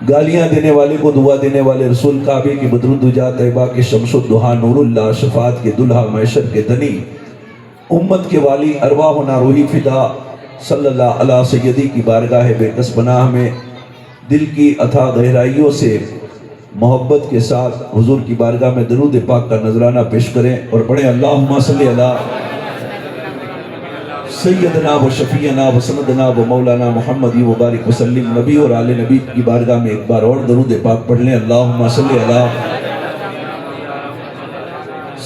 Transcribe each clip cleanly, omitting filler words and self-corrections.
گالیاں دینے والے کو دعا دینے والے رسول کعبے کی بدرالدجا طیبہ کے شمس الدہا نور اللہ شفاعت کے دلہا معشر کے دنی امت کے والی ارواحنا روحی فدا صلی اللہ علیہ سیدی کی بارگاہ بے کس پناہ میں دل کی اتھا گہرائیوں سے محبت کے ساتھ حضور کی بارگاہ میں درود پاک کا نذرانہ پیش کریں اور پڑھیں اللہم صلی اللہ سیدنا و شفیعنا و سندنا و مولانا محمد مبارک وسلم. نبی اور آل نبی کی بارگاہ میں ایک بار اور درود پاک پڑھ لیں. اللہم صلی اللہ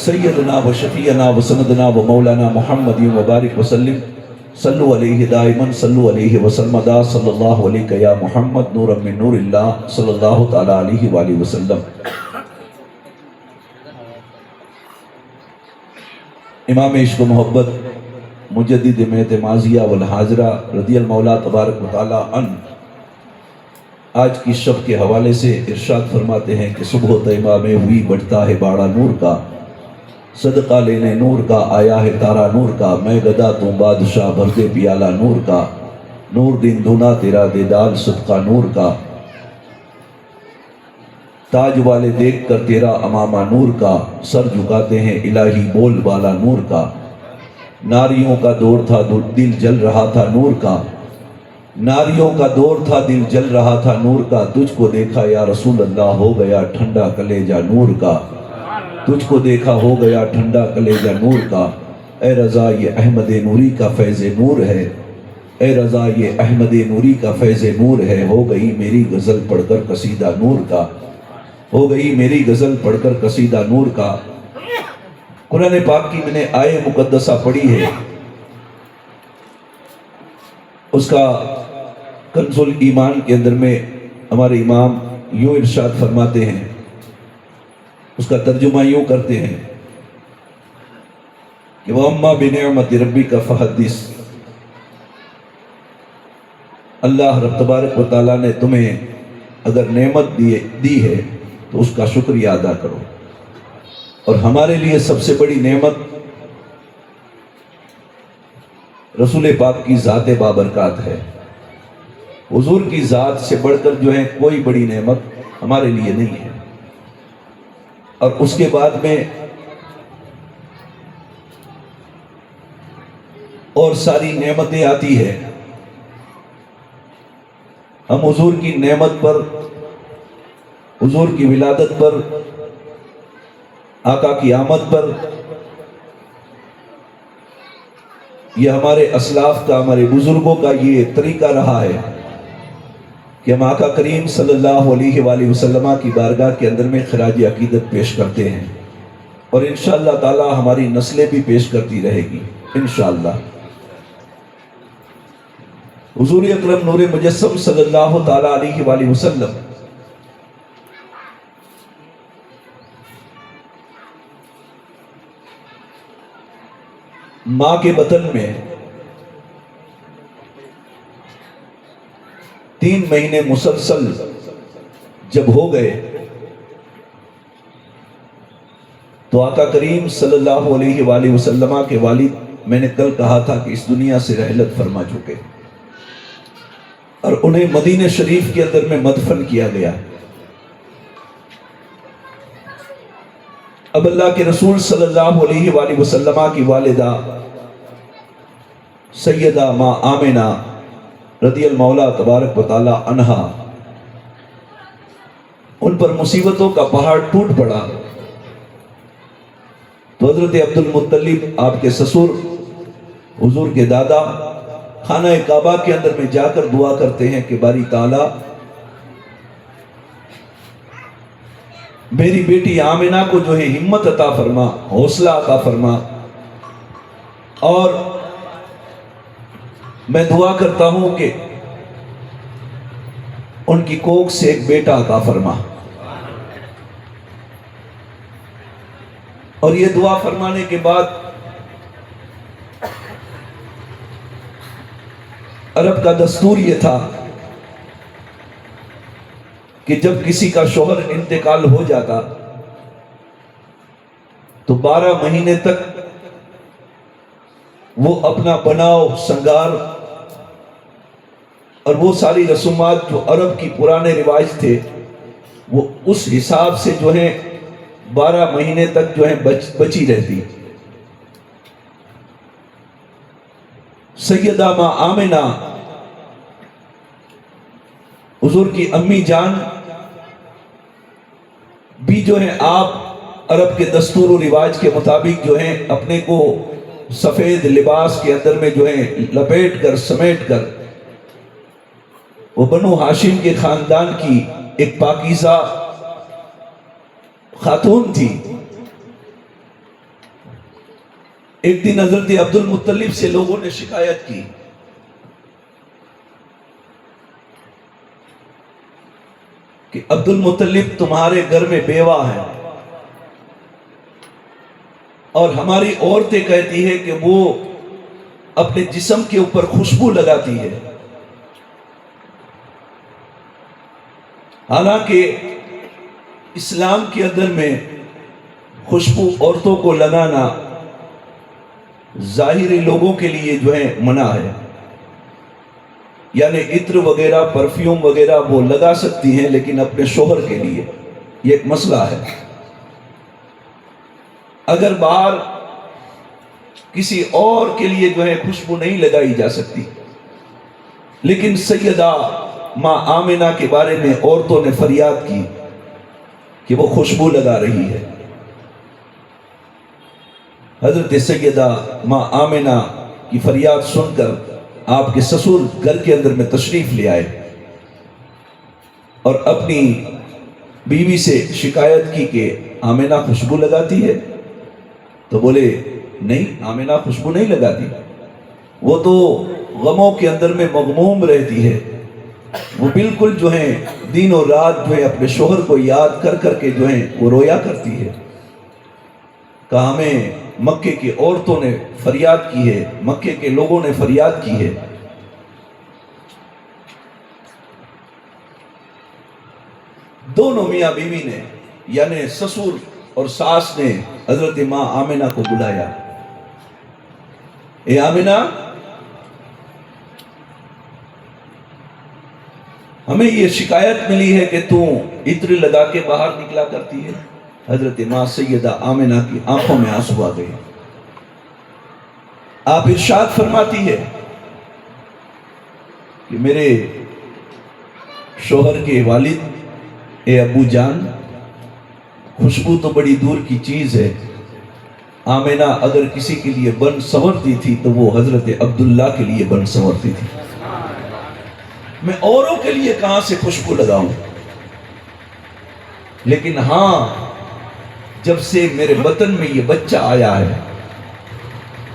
سیدنا و شفیعنا و سندنا و مولانا محمد مبارک وسلم. صلو علیہ دائما صلو علیہ وسلم دا صلی اللہ علیہ یا محمد نورا من نور اللہ صلی اللہ تعالی علیہ وآلہ وسلم. امام عشق و محبت مجدد مہت ماضیہ والحاضرہ رضی المولا تبارک و تعالی عنہ آج کی شب کے حوالے سے ارشاد فرماتے ہیں کہ صبح طیبہ میں ہوئی بڑھتا ہے باڑا نور کا، صدقہ لینے نور کا آیا ہے تارا نور کا، میں گدا تو بادشاہ بھر دے پیالہ نور کا، نور دن دونا تیرا دیدار صدقہ نور کا، تاج والے دیکھ کر تیرا امامہ نور کا، سر جھکاتے ہیں الہی بول بالا نور کا، ناریوں کا دور تھا دل جل رہا تھا نور کا، ناریوں کا دور تھا دل جل رہا تھا نور کا، تجھ کو دیکھا یا رسول اللہ ہو گیا ٹھنڈا کلیجہ نور کا، تجھ کو دیکھا ہو گیا ٹھنڈا کلیجہ نور کا، اے رضا یہ احمد نوری کا فیض نور ہے، اے رضا یہ احمد نوری کا فیض نور ہے، ہو گئی میری غزل پڑھ کر قصیدہ نور کا، ہو گئی میری غزل پڑھ کر قصیدہ نور کا. قرآن پاک کی میں نے آیہ مقدسہ پڑھی ہے، اس کا کنز الایمان کے اندر میں ہمارے امام یوں ارشاد فرماتے ہیں، اس کا ترجمہ یوں کرتے ہیں کہ وَأَمَّا بِنِعْمَةِ رَبِّكَ فَحَدِّثْ. اللہ رب تبارک و تعالیٰ نے تمہیں اگر نعمت دی ہے تو اس کا شکریہ ادا کرو. اور ہمارے لیے سب سے بڑی نعمت رسول پاک کی ذات بابرکات ہے. حضور کی ذات سے بڑھ کر جو ہے کوئی بڑی نعمت ہمارے لیے نہیں ہے. اور اس کے بعد میں اور ساری نعمتیں آتی ہے. ہم حضور کی نعمت پر، حضور کی ولادت پر، آقا کی آمد پر، یہ ہمارے اسلاف کا، ہمارے بزرگوں کا یہ طریقہ رہا ہے کہ ہم آقا کریم صلی اللہ علیہ وآلہ وسلم کی بارگاہ کے اندر میں خراج عقیدت پیش کرتے ہیں، اور انشاءاللہ تعالی ہماری نسلیں بھی پیش کرتی رہے گی انشاءاللہ. حضور اکرم نور مجسم صلی اللہ تعالی علیہ وآلہ وسلم ماں کے بطن میں 3 مہینے مسلسل جب ہو گئے تو آقا کریم صلی اللہ علیہ وآلہ وسلم کے والد، میں نے کل کہا تھا کہ اس دنیا سے رحلت فرما چکے، اور انہیں مدینہ شریف کے اندر میں مدفن کیا گیا. اب اللہ کے رسول صلی اللہ علیہ وآلہ وسلم کی والدہ سیدہ ماں آمنہ رضی المولا تبارک و تعالی عنہا، ان پر مصیبتوں کا پہاڑ ٹوٹ پڑا تو حضرت عبد المطلب آپ کے سسر، حضور کے دادا، خانہ کعبہ کے اندر میں جا کر دعا کرتے ہیں کہ باری تعالیٰ میری بیٹی آمنہ کو جو ہے ہمت عطا فرما، حوصلہ عطا فرما، اور میں دعا کرتا ہوں کہ ان کی کوکھ سے ایک بیٹا عطا فرما. اور یہ دعا فرمانے کے بعد عرب کا دستور یہ تھا کہ جب کسی کا شوہر انتقال ہو جاتا تو 12 مہینے تک وہ اپنا بناؤ سنگار اور وہ ساری رسومات جو عرب کی پرانے رواج تھے وہ اس حساب سے جو ہیں 12 مہینے تک جو ہیں بچی رہتی. سیدہ ماں آمنہ حضور کی امی جان بھی جو ہیں آپ عرب کے دستور و رواج کے مطابق جو ہیں اپنے کو سفید لباس کے اندر میں جو ہیں لپیٹ کر سمیٹ کر وہ بنو ہاشم کے خاندان کی ایک پاکیزہ خاتون تھی. ایک دن حضرت عبد المطلب سے لوگوں نے شکایت کی کہ عبد المطلب تمہارے گھر میں بیوہ ہے اور ہماری عورتیں کہتی ہے کہ وہ اپنے جسم کے اوپر خوشبو لگاتی ہے. حالانکہ اسلام کے اندر میں خوشبو عورتوں کو لگانا ظاہری لوگوں کے لیے جو ہے منع ہے، یعنی عطر وغیرہ پرفیوم وغیرہ وہ لگا سکتی ہیں لیکن اپنے شوہر کے لیے یہ ایک مسئلہ ہے. اگر باہر کسی اور کے لیے جو ہے خوشبو نہیں لگائی جا سکتی، لیکن سیدہ ماں آمنہ کے بارے میں عورتوں نے فریاد کی کہ وہ خوشبو لگا رہی ہے. حضرت سیدہ ماں آمنہ کی فریاد سن کر آپ کے سسر گھر کے اندر میں تشریف لے آئے اور اپنی بیوی سے شکایت کی کہ آمنہ خوشبو لگاتی ہے. تو بولے نہیں، آمنہ خوشبو نہیں لگاتی، وہ تو غموں کے اندر میں مغموم رہتی ہے، وہ بالکل جو ہے دن اور رات جو ہے اپنے شوہر کو یاد کر کر کے جو ہے وہ رویا کرتی ہے. کہا ہمیں مکے کی عورتوں نے فریاد کی ہے، مکے کے لوگوں نے فریاد کی ہے. دونوں میاں بیوی نے یعنی سسر اور ساس نے حضرت ماں آمنہ کو بلایا. اے آمنہ، ہمیں یہ شکایت ملی ہے کہ تو عطر لگا کے باہر نکلا کرتی ہے. حضرت ماں سیدہ آمنہ کی آنکھوں میں آنسو آ گئے. آپ ارشاد فرماتی ہے کہ میرے شوہر کے والد، اے ابو جان، خوشبو تو بڑی دور کی چیز ہے. آمنہ اگر کسی کے لیے بن سنورتی تھی تو وہ حضرت عبداللہ کے لیے بن سنورتی تھی. میں اوروں کے لیے کہاں سے خوشبو لگاؤں؟ لیکن ہاں، جب سے میرے بطن میں یہ بچہ آیا ہے،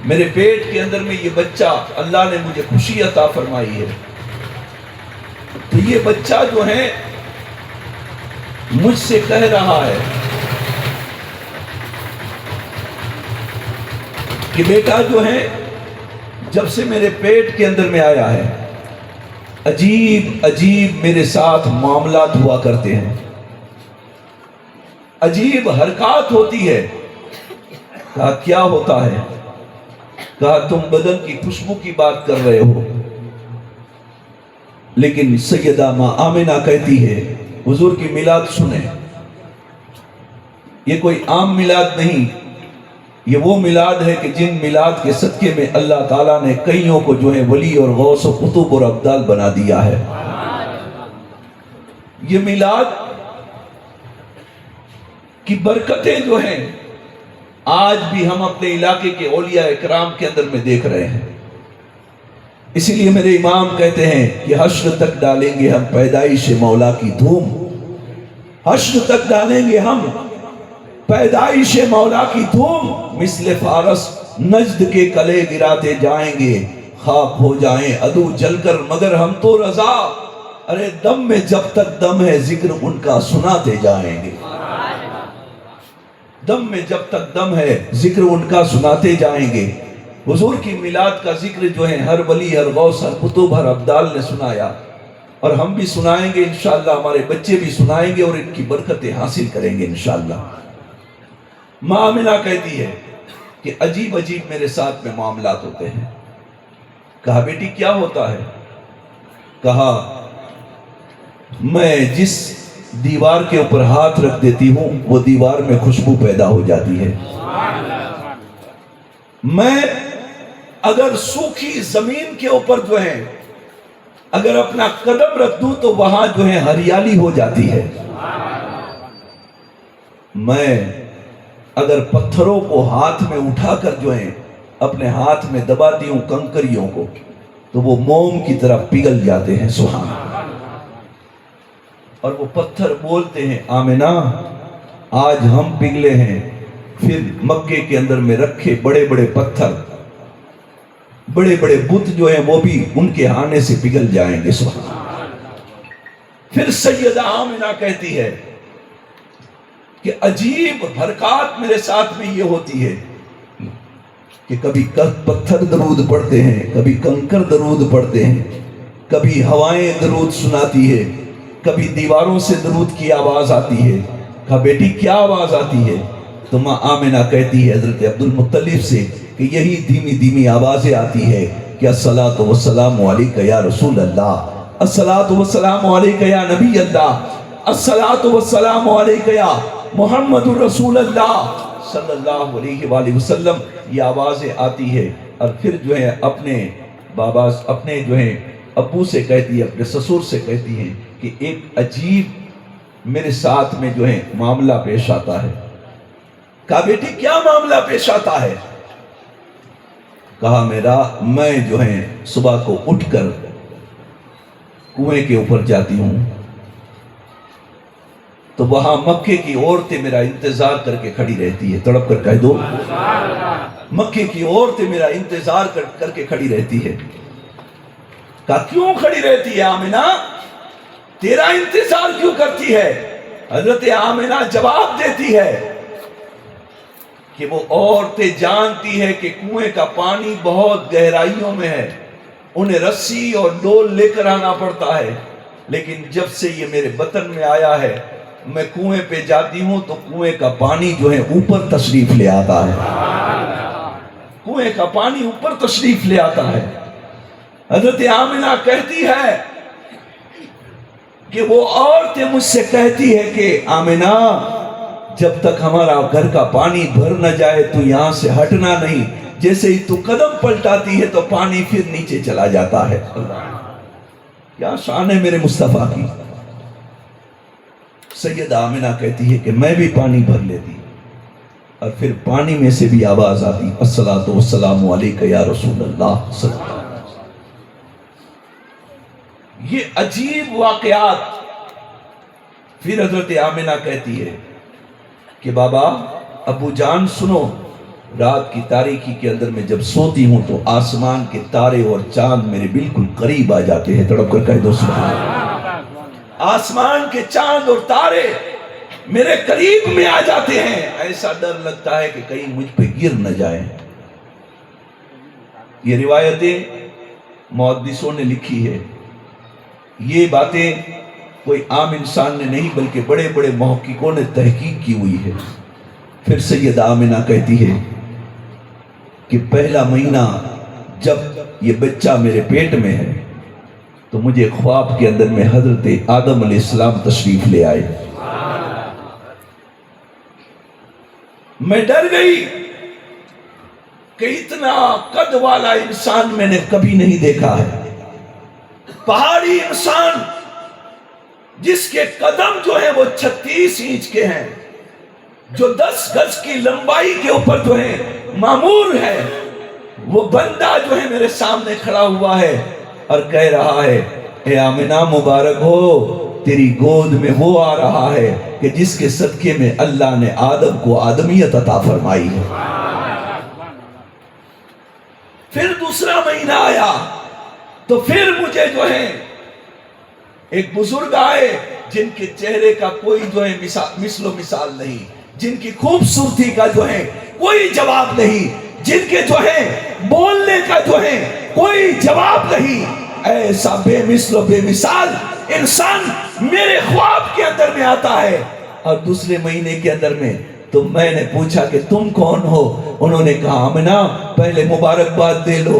میرے پیٹ کے اندر میں یہ بچہ اللہ نے مجھے خوشی عطا فرمائی ہے، تو یہ بچہ جو ہے مجھ سے کہہ رہا ہے کہ بیٹا جو ہے جب سے میرے پیٹ کے اندر میں آیا ہے عجیب عجیب میرے ساتھ معاملات ہوا کرتے ہیں، عجیب حرکات ہوتی ہے. کہا کیا ہوتا ہے؟ کہا تم بدن کی خوشبو کی بات کر رہے ہو. لیکن سیدہ ماں آمنہ کہتی ہے حضور کی میلاد سنیں، یہ کوئی عام میلاد نہیں، یہ وہ میلاد ہے کہ جن میلاد کے صدقے میں اللہ تعالیٰ نے کئیوں کو جو ہے ولی اور غوث و قطب اور ابدال بنا دیا ہے. یہ میلاد کی برکتیں جو ہیں آج بھی ہم اپنے علاقے کے اولیاء اکرام کے اندر میں دیکھ رہے ہیں. اسی لیے میرے امام کہتے ہیں کہ حشر تک ڈالیں گے ہم پیدائش مولا کی دھوم، حشر تک ڈالیں گے ہم پیدائش مولا کی دھوم، مثل فارس نجد کے کلے گراتے جائیں گے، خاک ہو جائیں عدو جل کر مگر ہم تو رضا، ارے دم میں جب تک دم ہے ذکر ان کا سناتے جائیں گے. دم میں جب تک دم ہے ذکر ان کا سناتے جائیں گے. حضور کی میلاد کا ذکر جو ہے ہر ولی، ہر غوث، ہر قطب، ہر ابدال نے سنایا، اور ہم بھی سنائیں گے انشاءاللہ، ہمارے بچے بھی سنائیں گے اور ان کی برکتیں حاصل کریں گے انشاءاللہ. ماں آمنہ کہتی ہے کہ عجیب عجیب میرے ساتھ میں معاملات ہوتے ہیں. کہا بیٹی کیا ہوتا ہے؟ کہا میں جس دیوار کے اوپر ہاتھ رکھ دیتی ہوں وہ دیوار میں خوشبو پیدا ہو جاتی ہے، میں اگر سوکھی زمین کے اوپر جو ہے اگر اپنا قدم رکھ دوں تو وہاں جو ہے ہریالی ہو جاتی ہے، میں اگر پتھروں کو ہاتھ میں اٹھا کر جو ہے اپنے ہاتھ میں دباتی ہوں کنکریوں کو تو وہ موم کی طرح پگھل جاتے ہیں، سبحان اللہ۔ اور وہ پتھر بولتے ہیں آمنہ آج ہم پگھلے ہیں، پھر مکے کے اندر میں رکھے بڑے بڑے پتھر بڑے بڑے بت جو ہیں وہ بھی ان کے آنے سے پگھل جائیں گے، سبحان اللہ۔ پھر سیدہ آمنہ کہتی ہے کہ عجیب حرکات میرے ساتھ میں یہ ہوتی ہے کہ کبھی پتھر درود پڑھتے ہیں، کبھی کنکر درود پڑھتے ہیں، کبھی ہوائیں درود سناتی ہے، کبھی دیواروں سے درود کی آواز آتی ہے۔ کہا بیٹی کیا آواز آتی ہے؟ تو ماں آمنہ کہتی ہے حضرت عبد المطلب سے کہ یہی دھیمی دھیمی آوازیں آتی ہے کہ الصلاۃ والسلام علیک یا رسول اللہ، الصلاۃ والسلام علیک یا نبی اللہ، الصلاۃ والسلام علیک یا محمد الرسول اللہ صلی اللہ علیہ وآلہ وسلم، یہ آوازیں آتی ہے۔ اور پھر جو ہے اپنے جو ہے ابو سے کہتی ہے، اپنے سسر سے کہتی ہیں کہ ایک عجیب میرے ساتھ میں جو ہے معاملہ پیش آتا ہے۔ کہا بیٹی کیا معاملہ پیش آتا ہے؟ کہا میں جو ہے صبح کو اٹھ کر کنویں کے اوپر جاتی ہوں تو وہاں مکے کی عورتیں میرا انتظار کر کے کھڑی رہتی ہے، تڑپ کر کہہ دو مکے کی عورتیں میرا انتظار کر کے کھڑی رہتی ہے۔ کہا کیوں کھڑی رہتی ہے آمنہ؟ تیرا انتظار کیوں کرتی ہے؟ حضرت آمنہ جواب دیتی ہے کہ وہ عورتیں جانتی ہے کہ کنویں کا پانی بہت گہرائیوں میں ہے، انہیں رسی اور ڈول لے کر آنا پڑتا ہے، لیکن جب سے یہ میرے بطن میں آیا ہے میں کنویں پہ جاتی ہوں تو کنویں کا پانی جو ہے اوپر تشریف لے آتا ہے، کنویں کا پانی اوپر تشریف لے آتا ہے۔ حضرت آمنہ کہتی ہے کہ وہ عورتیں مجھ سے کہتی ہے کہ آمنہ جب تک ہمارا گھر کا پانی بھر نہ جائے تو یہاں سے ہٹنا نہیں، جیسے ہی تو قدم پلٹاتی ہے تو پانی پھر نیچے چلا جاتا ہے۔ کیا شان ہے میرے مصطفیٰ کی۔ سیدہ آمنہ کہتی ہے کہ میں بھی پانی بھر لیتی اور پھر پانی میں سے بھی آواز آتی الصلاۃ والسلام علیک یا رسول اللہ صلی اللہ علیہ وسلم۔ یہ عجیب واقعات۔ پھر حضرت آمنہ کہتی ہے کہ بابا ابو جان سنو، رات کی تاریکی کے اندر میں جب سوتی ہوں تو آسمان کے تارے اور چاند میرے بالکل قریب آ جاتے ہیں، تڑپ کر کہہ دو سبحان اللہ۔ آسمان کے چاند اور تارے میرے قریب میں آ جاتے ہیں، ایسا ڈر لگتا ہے کہ کہیں مجھ پہ گر نہ جائیں۔ یہ روایتیں محدثوں نے لکھی ہے، یہ باتیں کوئی عام انسان نے نہیں بلکہ بڑے بڑے محققوں نے تحقیق کی ہوئی ہے۔ پھر سیدہ آمنہ کہتی ہے کہ پہلا مہینہ جب یہ بچہ میرے پیٹ میں ہے تو مجھے خواب کے اندر میں حضرت آدم علیہ السلام تشریف لے آئے، میں ڈر گئی کہ اتنا قد والا انسان میں نے کبھی نہیں دیکھا ہے، پہاڑی انسان جس کے قدم جو ہے وہ 36 انچ کے ہیں، جو 10 گز کی لمبائی کے اوپر جو ہے معمور ہے، وہ بندہ جو ہے میرے سامنے کھڑا ہوا ہے اور کہہ رہا ہے اے آمنہ مبارک ہو، تیری گود میں وہ آ رہا ہے کہ جس کے صدقے میں اللہ نے آدم کو آدمیت عطا فرمائی ہے۔ پھر دوسرا مہینہ آیا تو پھر مجھے جو ہے ایک بزرگ آئے جن کے چہرے کا کوئی جو ہے مثل و مثال نہیں، جن کی خوبصورتی کا جو ہے کوئی جواب نہیں، جن کے جو ہے بولنے کا جو ہے کوئی جواب نہیں، ایسا بے مثل و بے مثال انسان میرے خواب کے اندر میں آتا ہے۔ اور دوسرے مہینے کے اندر میں تو میں نے پوچھا کہ تم کون ہو؟ انہوں نے کہا آمنہ پہلے مبارکباد دے لو،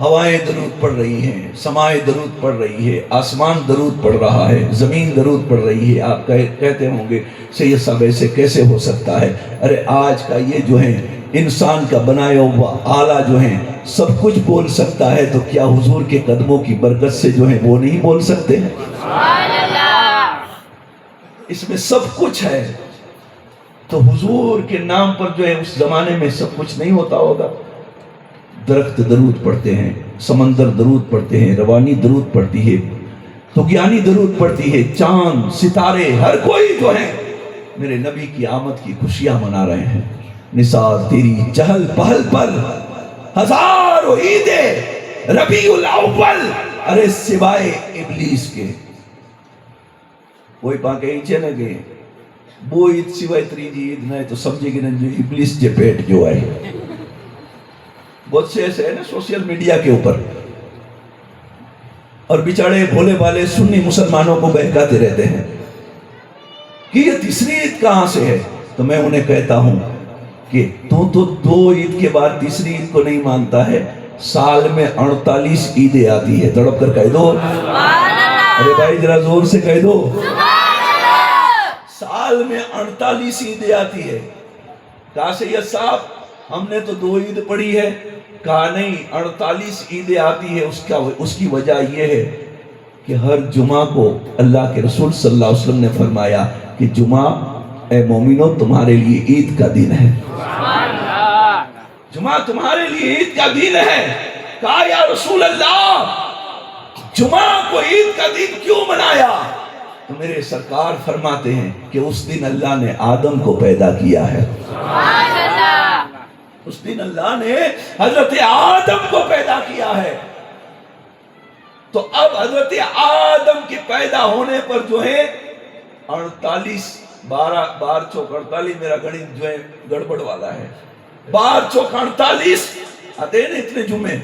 ہوائیں درود پڑھ رہی ہیں، سمائے درود پڑھ رہی ہے، آسمان درود پڑھ رہا ہے، زمین درود پڑھ رہی ہے۔ آپ کہتے ہوں گے سید صاحب ایسے کیسے ہو سکتا ہے؟ ارے آج کا یہ جو ہے انسان کا بنایا ہوا آلہ جو ہے سب کچھ بول سکتا ہے، تو کیا حضور کے قدموں کی برکت سے جو ہے وہ نہیں بول سکتے ہیں؟ اس میں سب کچھ ہے، تو حضور کے نام پر جو ہے اس زمانے میں سب کچھ نہیں ہوتا ہوگا؟ درخت درود پڑھتے ہیں، سمندر درود پڑھتے ہیں، روانی درود پڑھتی ہے، طغیانی درود پڑھتی ہے، چاند ستارے ہر کوئی جو ہے میرے نبی کی آمد کی خوشیاں منا رہے ہیں۔ نثار تیری چہل پہل پر ہزاروں عیدیں ربیع الاول، ارے سوائے ابلیس کے کوئی پاں کہیں چلے گئے وہ عید سوائے تریجی عید نہ ہے تو سمجھے گی نہیں جو ابلیس جے پیٹ جو ہے۔ بہت سے ایسے ہیں نا سوشل میڈیا کے اوپر، اور بیچارے بھولے والے سنی مسلمانوں کو بہکاتے رہتے ہیں کہ یہ تیسری عید کہاں سے ہے۔ تو میں انہیں کہتا ہوں کہ تو دو عید کے بعد تیسری عید کو نہیں مانتا ہے، سال میں 48 عیدیں آتی ہے، تڑپ کر کہہ دو ارے بھائی ذرا زور سے کہہ دو، سال میں 48 عیدیں آتی ہے۔ کہا سید صاحب ہم نے تو 2 عید پڑھی ہے، کہا نہیں 48 عیدیں آتی ہے۔ اس کی وجہ یہ ہے کہ ہر جمعہ کو اللہ کے رسول صلی اللہ علیہ وسلم نے فرمایا کہ جمعہ اے مومنو تمہارے لیے عید کا دن ہے، جمعہ تمہارے لیے عید کا دن ہے۔ کہا یا رسول اللہ جمعہ کو عید کا دن کیوں منایا؟ تو میرے سرکار فرماتے ہیں کہ اس دن اللہ نے آدم کو پیدا کیا ہے، اس دن اللہ نے حضرت آدم کو پیدا کیا ہے۔ تو اب حضرت آدم کے پیدا ہونے پر جو ہے 48 12 چوک 48 میرا گنت جو ہے گڑبڑ والا ہے، 12 چوک 48 آتے ہیں نا اتنے جمعے،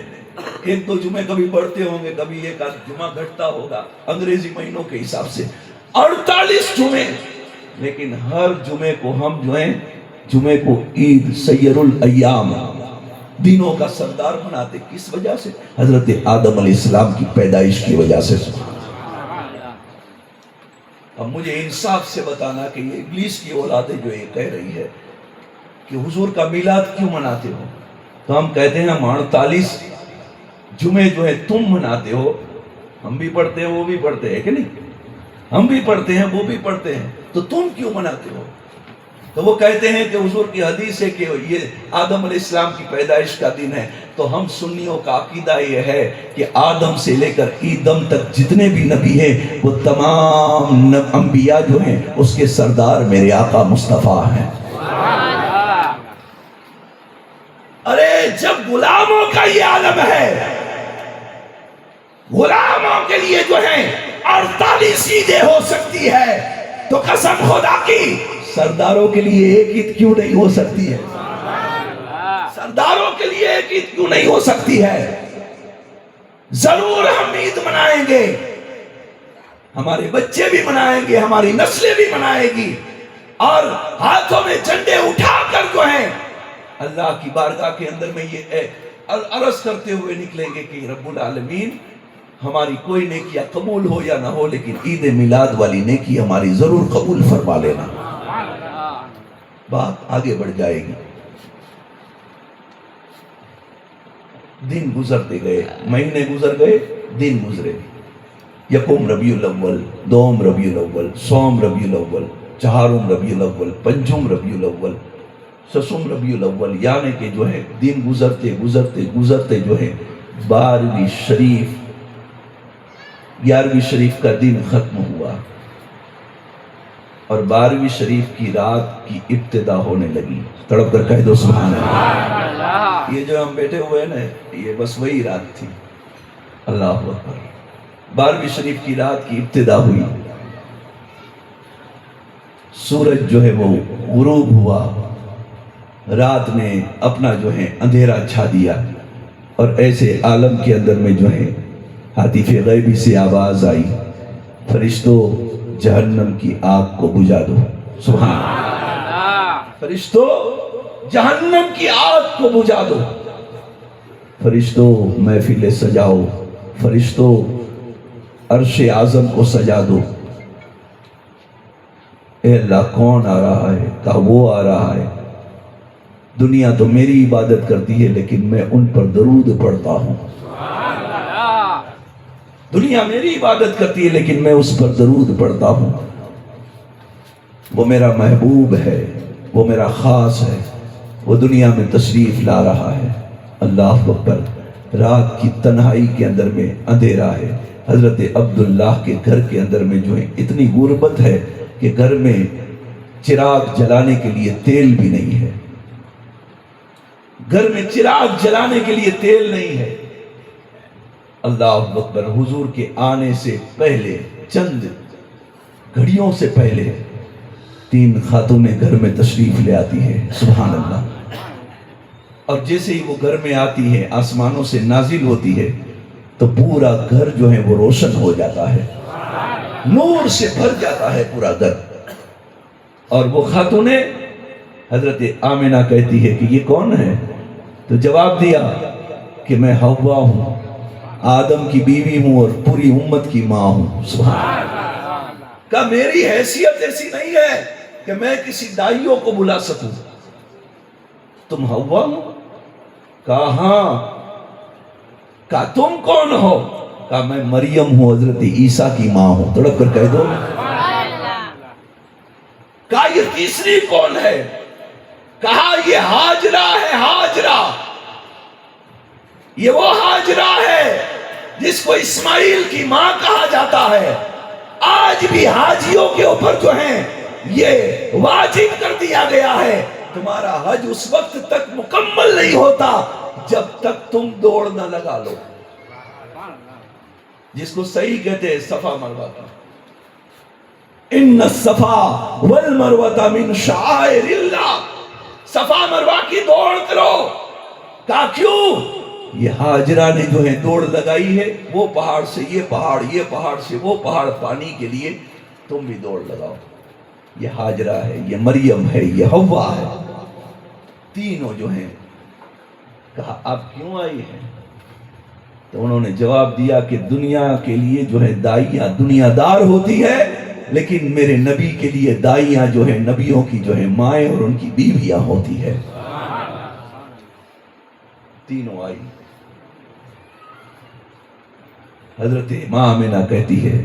1-2 جمعے کبھی بڑھتے ہوں گے، کبھی ایک آدھ جمعہ گھٹتا ہوگا انگریزی مہینوں کے حساب سے، 48 جمعے۔ لیکن ہر جمعے کو ہم جو ہیں جمعے کو عید سیر الایام دینوں کا سردار بناتے، کس وجہ سے؟ حضرت آدم علیہ السلام کی پیدائش کی وجہ سے۔ اب مجھے انصاف سے بتانا کہ یہ ابلیس کی اولادیں جو یہ کہہ رہی ہے کہ حضور کا میلاد کیوں مناتے ہو، تو ہم کہتے ہیں ہم 48 جمعے جو ہے تم مناتے ہو، ہم بھی پڑھتے ہیں وہ بھی پڑھتے ہیں کہ نہیں، ہم بھی پڑھتے ہیں وہ بھی پڑھتے ہیں، تو تم کیوں مناتے ہو؟ تو وہ کہتے ہیں کہ حضور کی حدیث ہے کہ یہ آدم علیہ السلام کی پیدائش کا دن ہے۔ تو ہم سنیوں کا عقیدہ یہ ہے کہ آدم سے لے کر ایدم تک جتنے بھی نبی ہیں وہ تمام انبیاء جو ہیں اس کے سردار میرے آقا مصطفیٰ ہیں۔ ارے جب غلاموں کا یہ عالم ہے، غلاموں کے لیے جو ہے 48 عیدیں ہو سکتی ہے، تو قسم خدا کی سرداروں کے لیے ایک عید کیوں نہیں ہو سکتی ہے؟ سرداروں کے لیے ایک عید کیوں نہیں ہو سکتی ہے؟ ضرور ہم عید منائیں گے، ہمارے بچے بھی منائیں گے، ہماری نسلیں بھی منائیں گی، اور ہاتھوں میں جھنڈے اٹھا کر جو ہیں اللہ کی بارگاہ کے اندر میں یہ عرض کرتے ہوئے نکلیں گے کہ رب العالمین ہماری کوئی نیکیاں قبول ہو یا نہ ہو، لیکن عید میلاد والی نیکی ہماری ضرور قبول فرما لینا۔ بات آگے بڑھ جائے گی، دن گزرتے گئے، مہینے گزر گئے، دن گزرے، یکم ربیع الاول، دوم ربیع الاول، سوم ربیع الاول، چہارم ربیع الاول، پنجم ربیع الاول، ششم ربیع الاول، یعنی کہ جو ہے دن گزرتے گزرتے گزرتے جو ہے 12ویں شریف 11ویں شریف کا دن ختم ہوا، اور 12ویں شریف کی رات کی ابتدا ہونے لگی۔ تڑپ کر کہہ دو سبحان اللہ۔ یہ جو ہم بیٹھے ہوئے ہیں نا، یہ بس وہی رات تھی۔ اللہ اکبر۔ 12ویں شریف کی رات کی ابتدا ہوئی، سورج جو ہے وہ غروب ہوا، رات نے اپنا جو ہے اندھیرا چھا دیا، اور ایسے عالم کے اندر میں جو ہے ہاتف غیبی سے آواز آئی، فرشتوں جہنم کی آگ کو بجھا دو۔ سبحان اللہ۔ فرشتوں جہنم کی آگ کو بجھا دو۔ فرشتوں محفل سجاؤ، فرشتوں عرش اعظم کو سجا دو۔ اے اللہ کون آ رہا ہے؟ کہا وہ آ رہا ہے، دنیا تو میری عبادت کرتی ہے لیکن میں ان پر درود پڑھتا ہوں۔ دنیا میری عبادت کرتی ہے لیکن میں اس پر درود پڑھتا ہوں۔ وہ میرا محبوب ہے، وہ میرا خاص ہے، وہ دنیا میں تشریف لا رہا ہے۔ اللہ اکبر۔ رات کی تنہائی کے اندر میں اندھیرا ہے۔ حضرت عبداللہ کے گھر کے اندر میں جو ہے اتنی غربت ہے کہ گھر میں چراغ جلانے کے لیے تیل بھی نہیں ہے، گھر میں چراغ جلانے کے لیے تیل نہیں ہے۔ اللہ اکبر۔ حضور کے آنے سے پہلے، چند گھڑیوں سے پہلے، 3 خاتونیں گھر میں تشریف لے آتی ہے۔ سبحان اللہ۔ اور جیسے ہی وہ گھر میں آتی ہے، آسمانوں سے نازل ہوتی ہے تو پورا گھر جو ہے وہ روشن ہو جاتا ہے، نور سے بھر جاتا ہے پورا گھر۔ اور وہ خاتونیں، حضرت آمنہ کہتی ہے کہ یہ کون ہے؟ تو جواب دیا کہ میں حوا ہوں، آدم کی بیوی ہوں اور پوری امت کی ماں ہوں۔ سبحان اللہ۔ کہ میری حیثیت ایسی نہیں ہے کہ میں کسی دائیوں کو بلا سکوں۔ تم حوا ہو؟ کہا ہاں۔ کہا تم کون ہو؟ کہا میں مریم ہوں، حضرت عیسیٰ کی ماں ہوں۔ تڑپ کر کہہ دو۔ کہا یہ تیسری کون ہے؟ کہا یہ ہاجرہ ہے، ہاجرہ۔ یہ وہ ہاجرہ ہے جس کو اسماعیل کی ماں کہا جاتا ہے۔ آج بھی حاجیوں کے اوپر جو ہیں یہ واجب کر دیا گیا ہے، تمہارا حج اس وقت تک مکمل نہیں ہوتا جب تک تم دوڑ نہ لگا لو، جس کو صحیح کہتے ہیں صفا مروہ کا۔ ان الصفا والمروہ من شعائر اللہ۔ صفا مروہ کی دوڑ کرو۔ کہا کیوں؟ یہ ہاجرہ نے جو ہے دوڑ لگائی ہے، وہ پہاڑ سے یہ پہاڑ، یہ پہاڑ سے وہ پہاڑ پانی کے لیے، تم بھی دوڑ لگاؤ۔ یہ ہاجرہ ہے، یہ مریم ہے، یہ حوا ہے، تینوں جو ہیں۔ کہا آپ کیوں آئی ہیں؟ تو انہوں نے جواب دیا کہ دنیا کے لیے جو ہے دائیاں دنیا دار ہوتی ہے، لیکن میرے نبی کے لیے دائیاں جو ہے نبیوں کی جو ہے مائیں اور ان کی بیویاں ہوتی ہے۔ تینوں آئی۔ حضرت ماں آمنہ کہتی ہے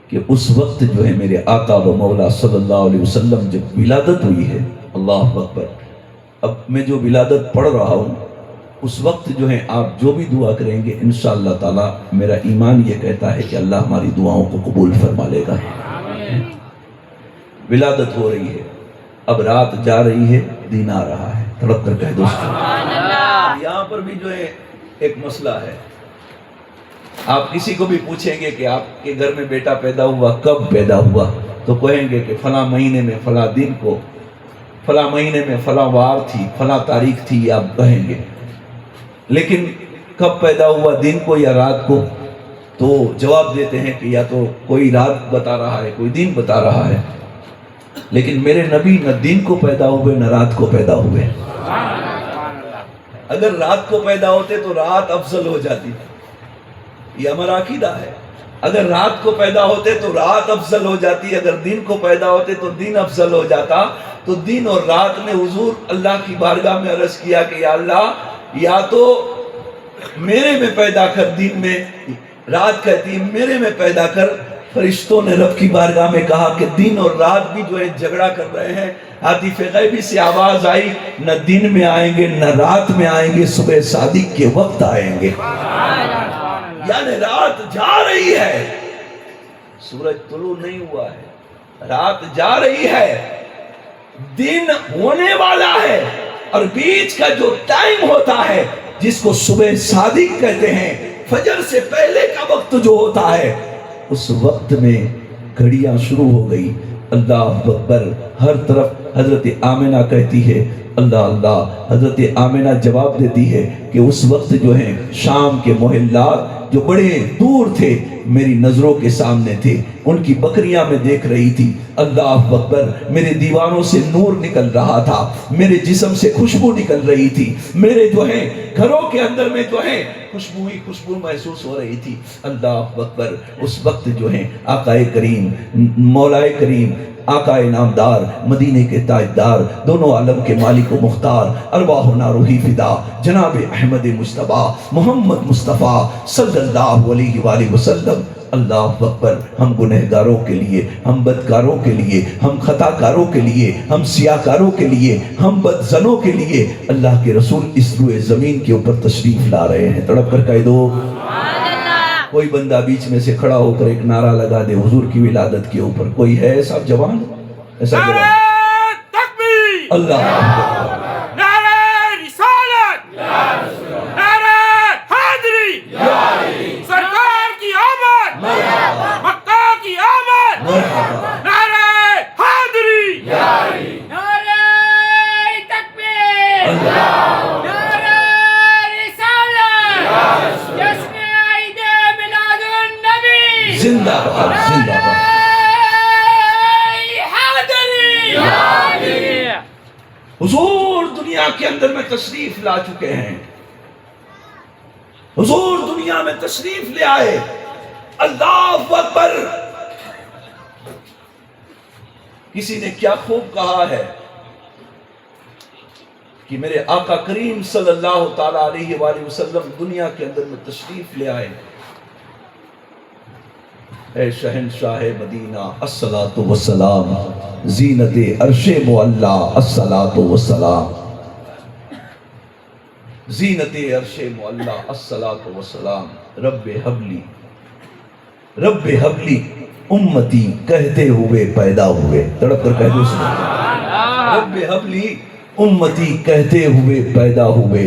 کہ اس وقت جو ہے میرے آقا و مولا صلی اللہ علیہ وسلم جب ولادت ہوئی ہے، اللہ اکبر، اب میں جو ولادت پڑھ رہا ہوں اس وقت جو ہے آپ جو بھی دعا کریں گے انشاءاللہ تعالی میرا ایمان یہ کہتا ہے کہ اللہ ہماری دعاؤں کو قبول فرما لے گا۔ ولادت ہو رہی ہے، اب رات جا رہی ہے، دن آ رہا ہے۔ تڑپ کر کہہ دوستو۔ یہاں پر بھی جو ہے ایک مسئلہ ہے۔ آپ کسی کو بھی پوچھیں گے کہ آپ کے گھر میں بیٹا پیدا ہوا، کب پیدا ہوا، تو کہیں گے کہ فلاں مہینے میں فلاں دن کو، فلاں مہینے میں فلاں وار تھی، فلاں تاریخ تھی، آپ کہیں گے۔ لیکن کب پیدا ہوا، دن کو یا رات کو؟ تو جواب دیتے ہیں کہ یا تو کوئی رات بتا رہا ہے، کوئی دن بتا رہا ہے۔ لیکن میرے نبی نہ دن کو پیدا ہوئے نہ رات کو پیدا ہوئے۔ اگر رات کو پیدا ہوتے تو رات افضل ہو جاتی، یہ ہمارا عقیدہ ہے۔ اگر رات کو پیدا ہوتے تو رات افضل ہو جاتی، اگر دن کو پیدا ہوتے تو دن افضل ہو جاتا۔ تو دن اور رات نے حضور اللہ کی بارگاہ میں عرض کیا کہ یا اللہ، یا تو میرے میں پیدا کر دن میں، رات کہتی میرے میں پیدا کر۔ فرشتوں نے رب کی بارگاہ میں کہا کہ دن اور رات بھی جو ہے جھگڑا کر رہے ہیں۔ ہاتف غیبی سے آواز آئی، نہ دن میں آئیں گے نہ رات میں آئیں گے، صبح صادق کے وقت آئیں گے۔ یعنی رات جا رہی ہے، سورج طلوع نہیں ہوا ہے، رات جا رہی ہے، دن ہونے والا ہے، اور بیچ کا جو ٹائم ہوتا ہے جس کو صبح صادق کہتے ہیں، فجر سے پہلے کا وقت جو ہوتا ہے، اس وقت میں گھڑیاں شروع ہو گئی۔ اللہ اکبر۔ ہر طرف حضرت آمنہ کہتی ہے اللہ اللہ۔ حضرت آمنہ جواب دیتی ہے کہ اس وقت جو ہے شام کے محلات جو بڑے دور تھے میری نظروں کے سامنے تھے، ان کی بکریاں میں دیکھ رہی تھی، اللہ اکبر، میرے دیوانوں سے نور نکل رہا تھا، میرے جسم سے خوشبو نکل رہی تھی، میرے جو ہے گھروں کے اندر میں جو ہے خوشبو ہی خوشبو محسوس ہو رہی تھی، اللہ اکبر۔ اس وقت جو ہے آقا کریم، مولائے کریم، آقا نامدار، مدینے کے تاجدار، دونوں عالم کے مالک و مختار، ارواحنا روحی فدا، جناب احمد مصطفیٰ محمد مصطفیٰ صلی اللہ علیہ وآلہ وسلم، اللہ اکبر، ہم گنہگاروں کے لیے، ہم بدکاروں کے لیے، ہم خطاکاروں کے لیے، ہم سیاکاروں کے لیے، ہم بدزنوں کے لیے اللہ کے رسول اس روئے زمین کے اوپر تشریف لا رہے ہیں۔ تڑپ کر کہہ دو کوئی بندہ بیچ میں سے کھڑا ہو کر ایک نعرہ لگا دے حضور کی ولادت کے اوپر، کوئی ہے ایسا جوان؟ ایسا جوان؟ نعرہ تکبیر، اللہ اکبر، نعرہ رسالت، نعرہ حیدری، سرکار کی آمد، مکہ کی آمد، مرحبا، نعرہ حیدری، نعرہ تکبیر، نعرہ رسالت، جشن عید میلاد النبی، زندہ باد، زندہ باد۔ حضور دنیا کے اندر میں تشریف لا چکے ہیں، حضور دنیا میں تشریف لے آئے، اللہ اکبر۔ کسی نے کیا خوب کہا ہے کہ میرے آقا کریم صلی اللہ تعالیٰ علیہ وآلہ وسلم دنیا کے اندر میں تشریف لے آئے، اے شہنشاہ مدینہ الصلاۃ والسلام، زینت عرش معلا الصلاۃ والسلام، زینت عرش معلا الصلاۃ والسلام، رب حبلی، رب حبلی امتی کہتے ہوئے پیدا ہوئے، تڑپ کر کہہ دو رب حبلی امتی کہتے ہوئے پیدا ہوئے،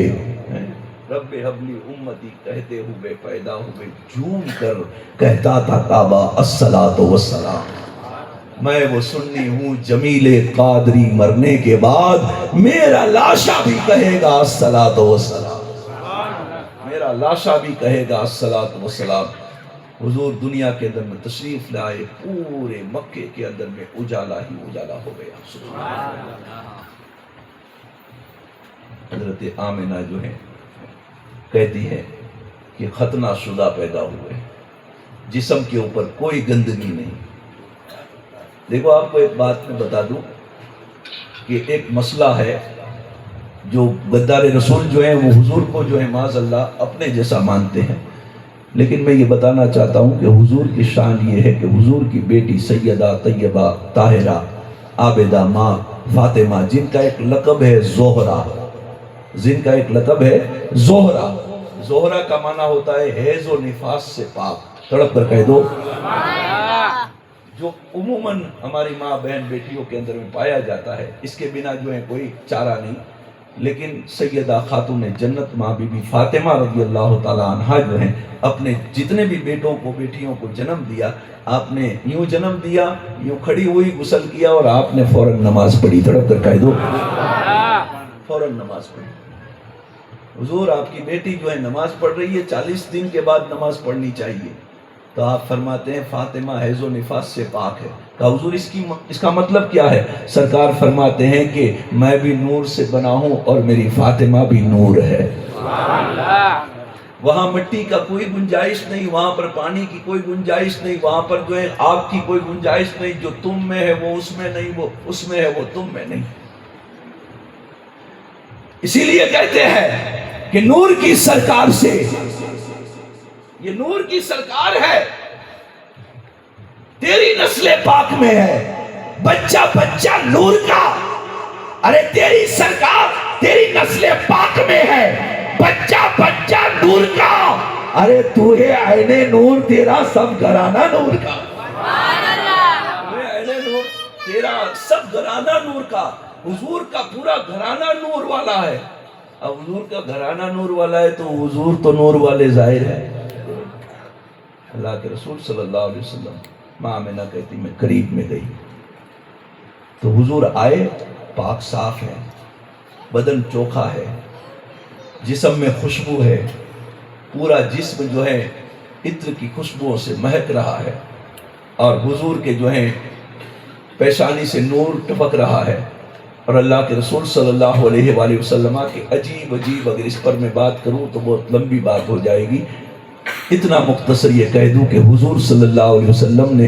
رب حبلی امتی کہتے ہوئے پیدا ہوئے، جھوم کر کہتا تھا کعبہ الصلاۃ والسلام، میں وہ سنی ہوں جمیل قادری مرنے کے بعد میرا لاشا بھی کہے گا الصلاۃ والسلام، میرا لاشا بھی کہے گا الصلاۃ والسلام۔ حضور دنیا کے اندر میں تشریف لائے، پورے مکے کے اندر میں اجالا ہی اجالا ہو گیا، سبحان اللہ۔ حضرت آمنہ جو ہے کہتی ہے کہ ختنہ شدہ پیدا ہوئے، جسم کے اوپر کوئی گندگی نہیں۔ دیکھو آپ کو ایک بات میں بتا دوں کہ ایک مسئلہ ہے، جو غدار رسول جو ہیں وہ حضور کو جو ہے معاذ اللہ اپنے جیسا مانتے ہیں، لیکن میں یہ بتانا چاہتا ہوں کہ حضور کی شان یہ ہے کہ حضور کی بیٹی سیدہ طیبہ طاہرہ عابدہ ماں فاطمہ، جن کا ایک لقب ہے زہرہ، جن کا ایک لقب ہے زہرہ، زہرہ کا معنی ہوتا ہے حیض و نفاس سے پاک، تڑپ کر کہہ دو، جو عموماً ہماری ماں بہن بیٹیوں کے اندر میں پایا جاتا ہے، اس کے بنا جو ہے کوئی چارہ نہیں، لیکن سیدہ خاتون جنت ماں بی بی فاطمہ رضی اللہ تعالیٰ عنہا جو ہیں اپنے جتنے بھی بیٹوں کو بیٹیوں کو جنم دیا، آپ نے یوں جنم دیا، یوں کھڑی ہوئی غسل کیا اور آپ نے فوراً نماز پڑھی، تڑپ کر کہہ دو، فوراً نماز پڑھی۔ حضور آپ کی بیٹی جو ہے نماز پڑھ رہی ہے، 40 دن کے بعد نماز پڑھنی چاہیے، تو آپ فرماتے ہیں فاطمہ حیض و نفاس سے پاک ہے۔ کہا حضور اس کا مطلب کیا ہے؟ سرکار فرماتے ہیں کہ میں بھی نور سے بنا ہوں اور میری فاطمہ بھی نور ہے، وہاں مٹی کا کوئی گنجائش نہیں، وہاں پر پانی کی کوئی گنجائش نہیں، وہاں پر جو ہے آگ کی کوئی گنجائش نہیں، جو تم میں ہے وہ اس میں نہیں، وہ اس میں ہے وہ تم میں نہیں۔ اسی لیے کہتے ہیں کہ نور کی سرکار سے، یہ نور کی سرکار ہے، تیری نسل پاک میں ہے، بچہ بچہ نور کا، ارے تیری سرکار تیری نسل پاک میں ہے، بچہ بچہ نور کا، ارے تو ہے عین نور، تیرا سب گھرانہ نور کا، عین نور تیرا سب گھرانہ نور کا۔ حضور کا پورا گھرانہ نور والا ہے، اب حضور کا گھرانہ نور والا ہے تو حضور تو نور والے ظاہر ہے۔ اللہ کے رسول صلی اللہ علیہ وسلم، ماں آمنہ کہتی میں قریب میں گئی تو حضور آئے، پاک صاف ہے، بدن چوکھا ہے، جسم میں خوشبو ہے، پورا جسم جو ہے عطر کی خوشبوؤں سے مہک رہا ہے اور حضور کے جو ہیں پیشانی سے نور ٹپک رہا ہے، اور اللہ کے رسول صلی اللہ علیہ وآلہ وسلم کی عجیب عجیب، اگر اس پر میں بات کروں تو بہت لمبی بات ہو جائے گی، اتنا مختصر یہ کہہ دوں کہ حضور صلی اللہ علیہ وسلم نے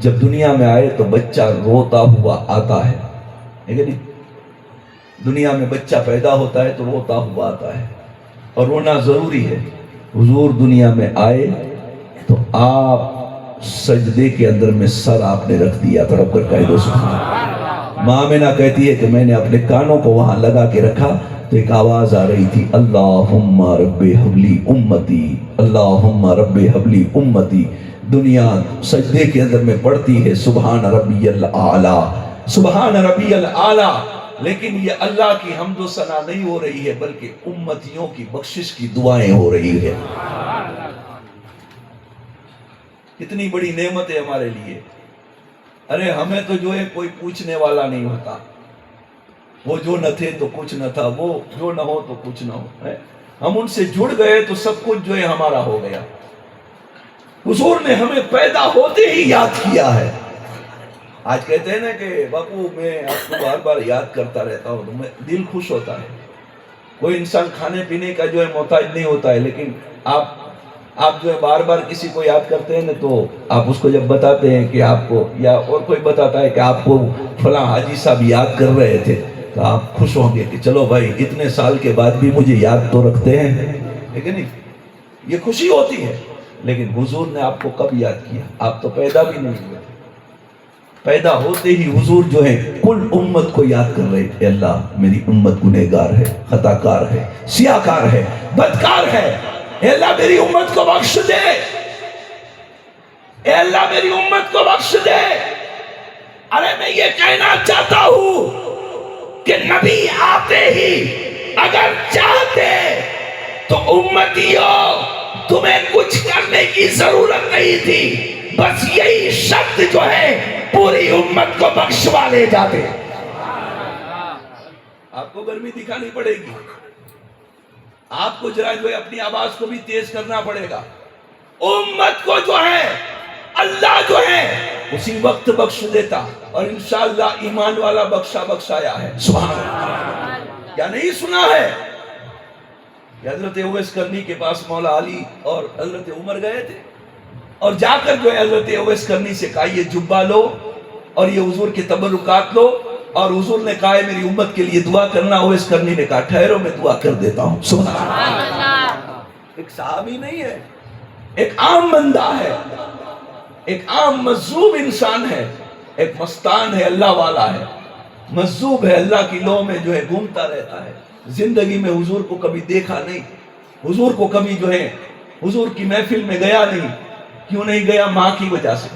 جب دنیا میں آئے تو بچہ روتا ہوا آتا ہے، کہ نہیں؟ دنیا میں بچہ پیدا ہوتا ہے تو روتا ہوا آتا ہے، اور رونا ضروری ہے۔ حضور دنیا میں آئے تو آپ سجدے کے اندر میں سر آپ نے رکھ دیا، تڑپ کر کہہ دو سبحان اللہ۔ ماں آمنہ کہتی ہے کہ میں نے اپنے کانوں کو وہاں لگا کے رکھا تو ایک آواز آ رہی تھی، اللہم رب حبلی امتی، اللہم رب حبلی امتی۔ دنیا سجدے کے اندر میں پڑھتی ہے سبحان ربی الاعلیٰ، سبحان ربی الاعلیٰ، لیکن یہ اللہ کی حمد و ثنا نہیں ہو رہی ہے بلکہ امتیوں کی بخشش کی دعائیں ہو رہی ہے۔ کتنی بڑی نعمت ہے ہمارے لیے۔ ارے ہمیں تو جو ہے کوئی پوچھنے والا نہیں ہوتا، وہ جو نہ تھے تو کچھ نہ تھا، وہ جو نہ ہو تو کچھ نہ ہو، ہم ان سے جڑ گئے تو سب کچھ جو ہے ہمارا ہو گیا۔ حضور نے ہمیں پیدا ہوتے ہی یاد کیا ہے۔ آج کہتے ہیں نا کہ باپو میں آپ کو بار بار یاد کرتا رہتا ہوں، تو دل خوش ہوتا ہے۔ کوئی انسان کھانے پینے کا جو ہے محتاج نہیں ہوتا ہے، لیکن آپ جو ہے بار بار کسی کو یاد کرتے ہیں نا، تو آپ اس کو جب بتاتے ہیں کہ آپ کو، یا اور کوئی بتاتا ہے کہ آپ کو فلاں حاجی صاحب یاد کر رہے تھے، تو آپ خوش ہوں گے کہ چلو بھائی اتنے سال کے بعد بھی مجھے یاد تو رکھتے ہیں، ہے کہ نہیں؟ یہ خوشی ہوتی ہے۔ لیکن حضور نے آپ کو کب یاد کیا؟ آپ تو پیدا بھی نہیں ہوئے، پیدا ہوتے ہی حضور جو ہے کل امت کو یاد کر رہے تھے، اللہ میری امت گنہگار ہے، خطا کار ہے، سیاہکار ہے، بدکار ہے، اے اللہ میری امت کو بخش دے، اے اللہ میری امت کو بخش دے۔ ارے میں یہ کہنا چاہتا ہوں کہ نبی آتے ہی اگر چاہتے تو امتیوں تمہیں کچھ کرنے کی ضرورت نہیں تھی، بس یہی شبد جو ہے پوری امت کو بخشوا لے جاتے۔ آپ کو گرمی دکھانی پڑے گی، آپ کو ذرا جو ہے اپنی آواز کو بھی تیز کرنا پڑے گا۔ امت کو جو ہے اللہ جو ہے اسی وقت بخش دیتا، اور انشاءاللہ ایمان والا بخشایا ہے۔ سبحان اللہ۔ کیا نہیں سنا ہے کہ حضرت اویس کرنی کے پاس مولا علی اور حضرت عمر گئے تھے، اور جا کر جو ہے حضرت اویس کرنی سے کہا یہ جبہ لو اور یہ حضور کے تبرکات لو، اور حضور نے کہا ہے میری امت کے لیے دعا کرنا۔ اویس کرنی نے کہا ٹھہرو میں دعا کر دیتا ہوں۔ سبحان اللہ۔ ایک صحابی نہیں ہے، ایک عام بندہ ہے، ایک عام مظلوم انسان ہے، ایک مستان ہے، اللہ والا ہے، مظلوم ہے، اللہ کی لو میں جو ہے گھومتا رہتا ہے۔ زندگی میں حضور کو کبھی دیکھا نہیں، حضور کو کبھی جو ہے حضور کی محفل میں گیا نہیں۔ کیوں نہیں گیا؟ ماں کی وجہ سے۔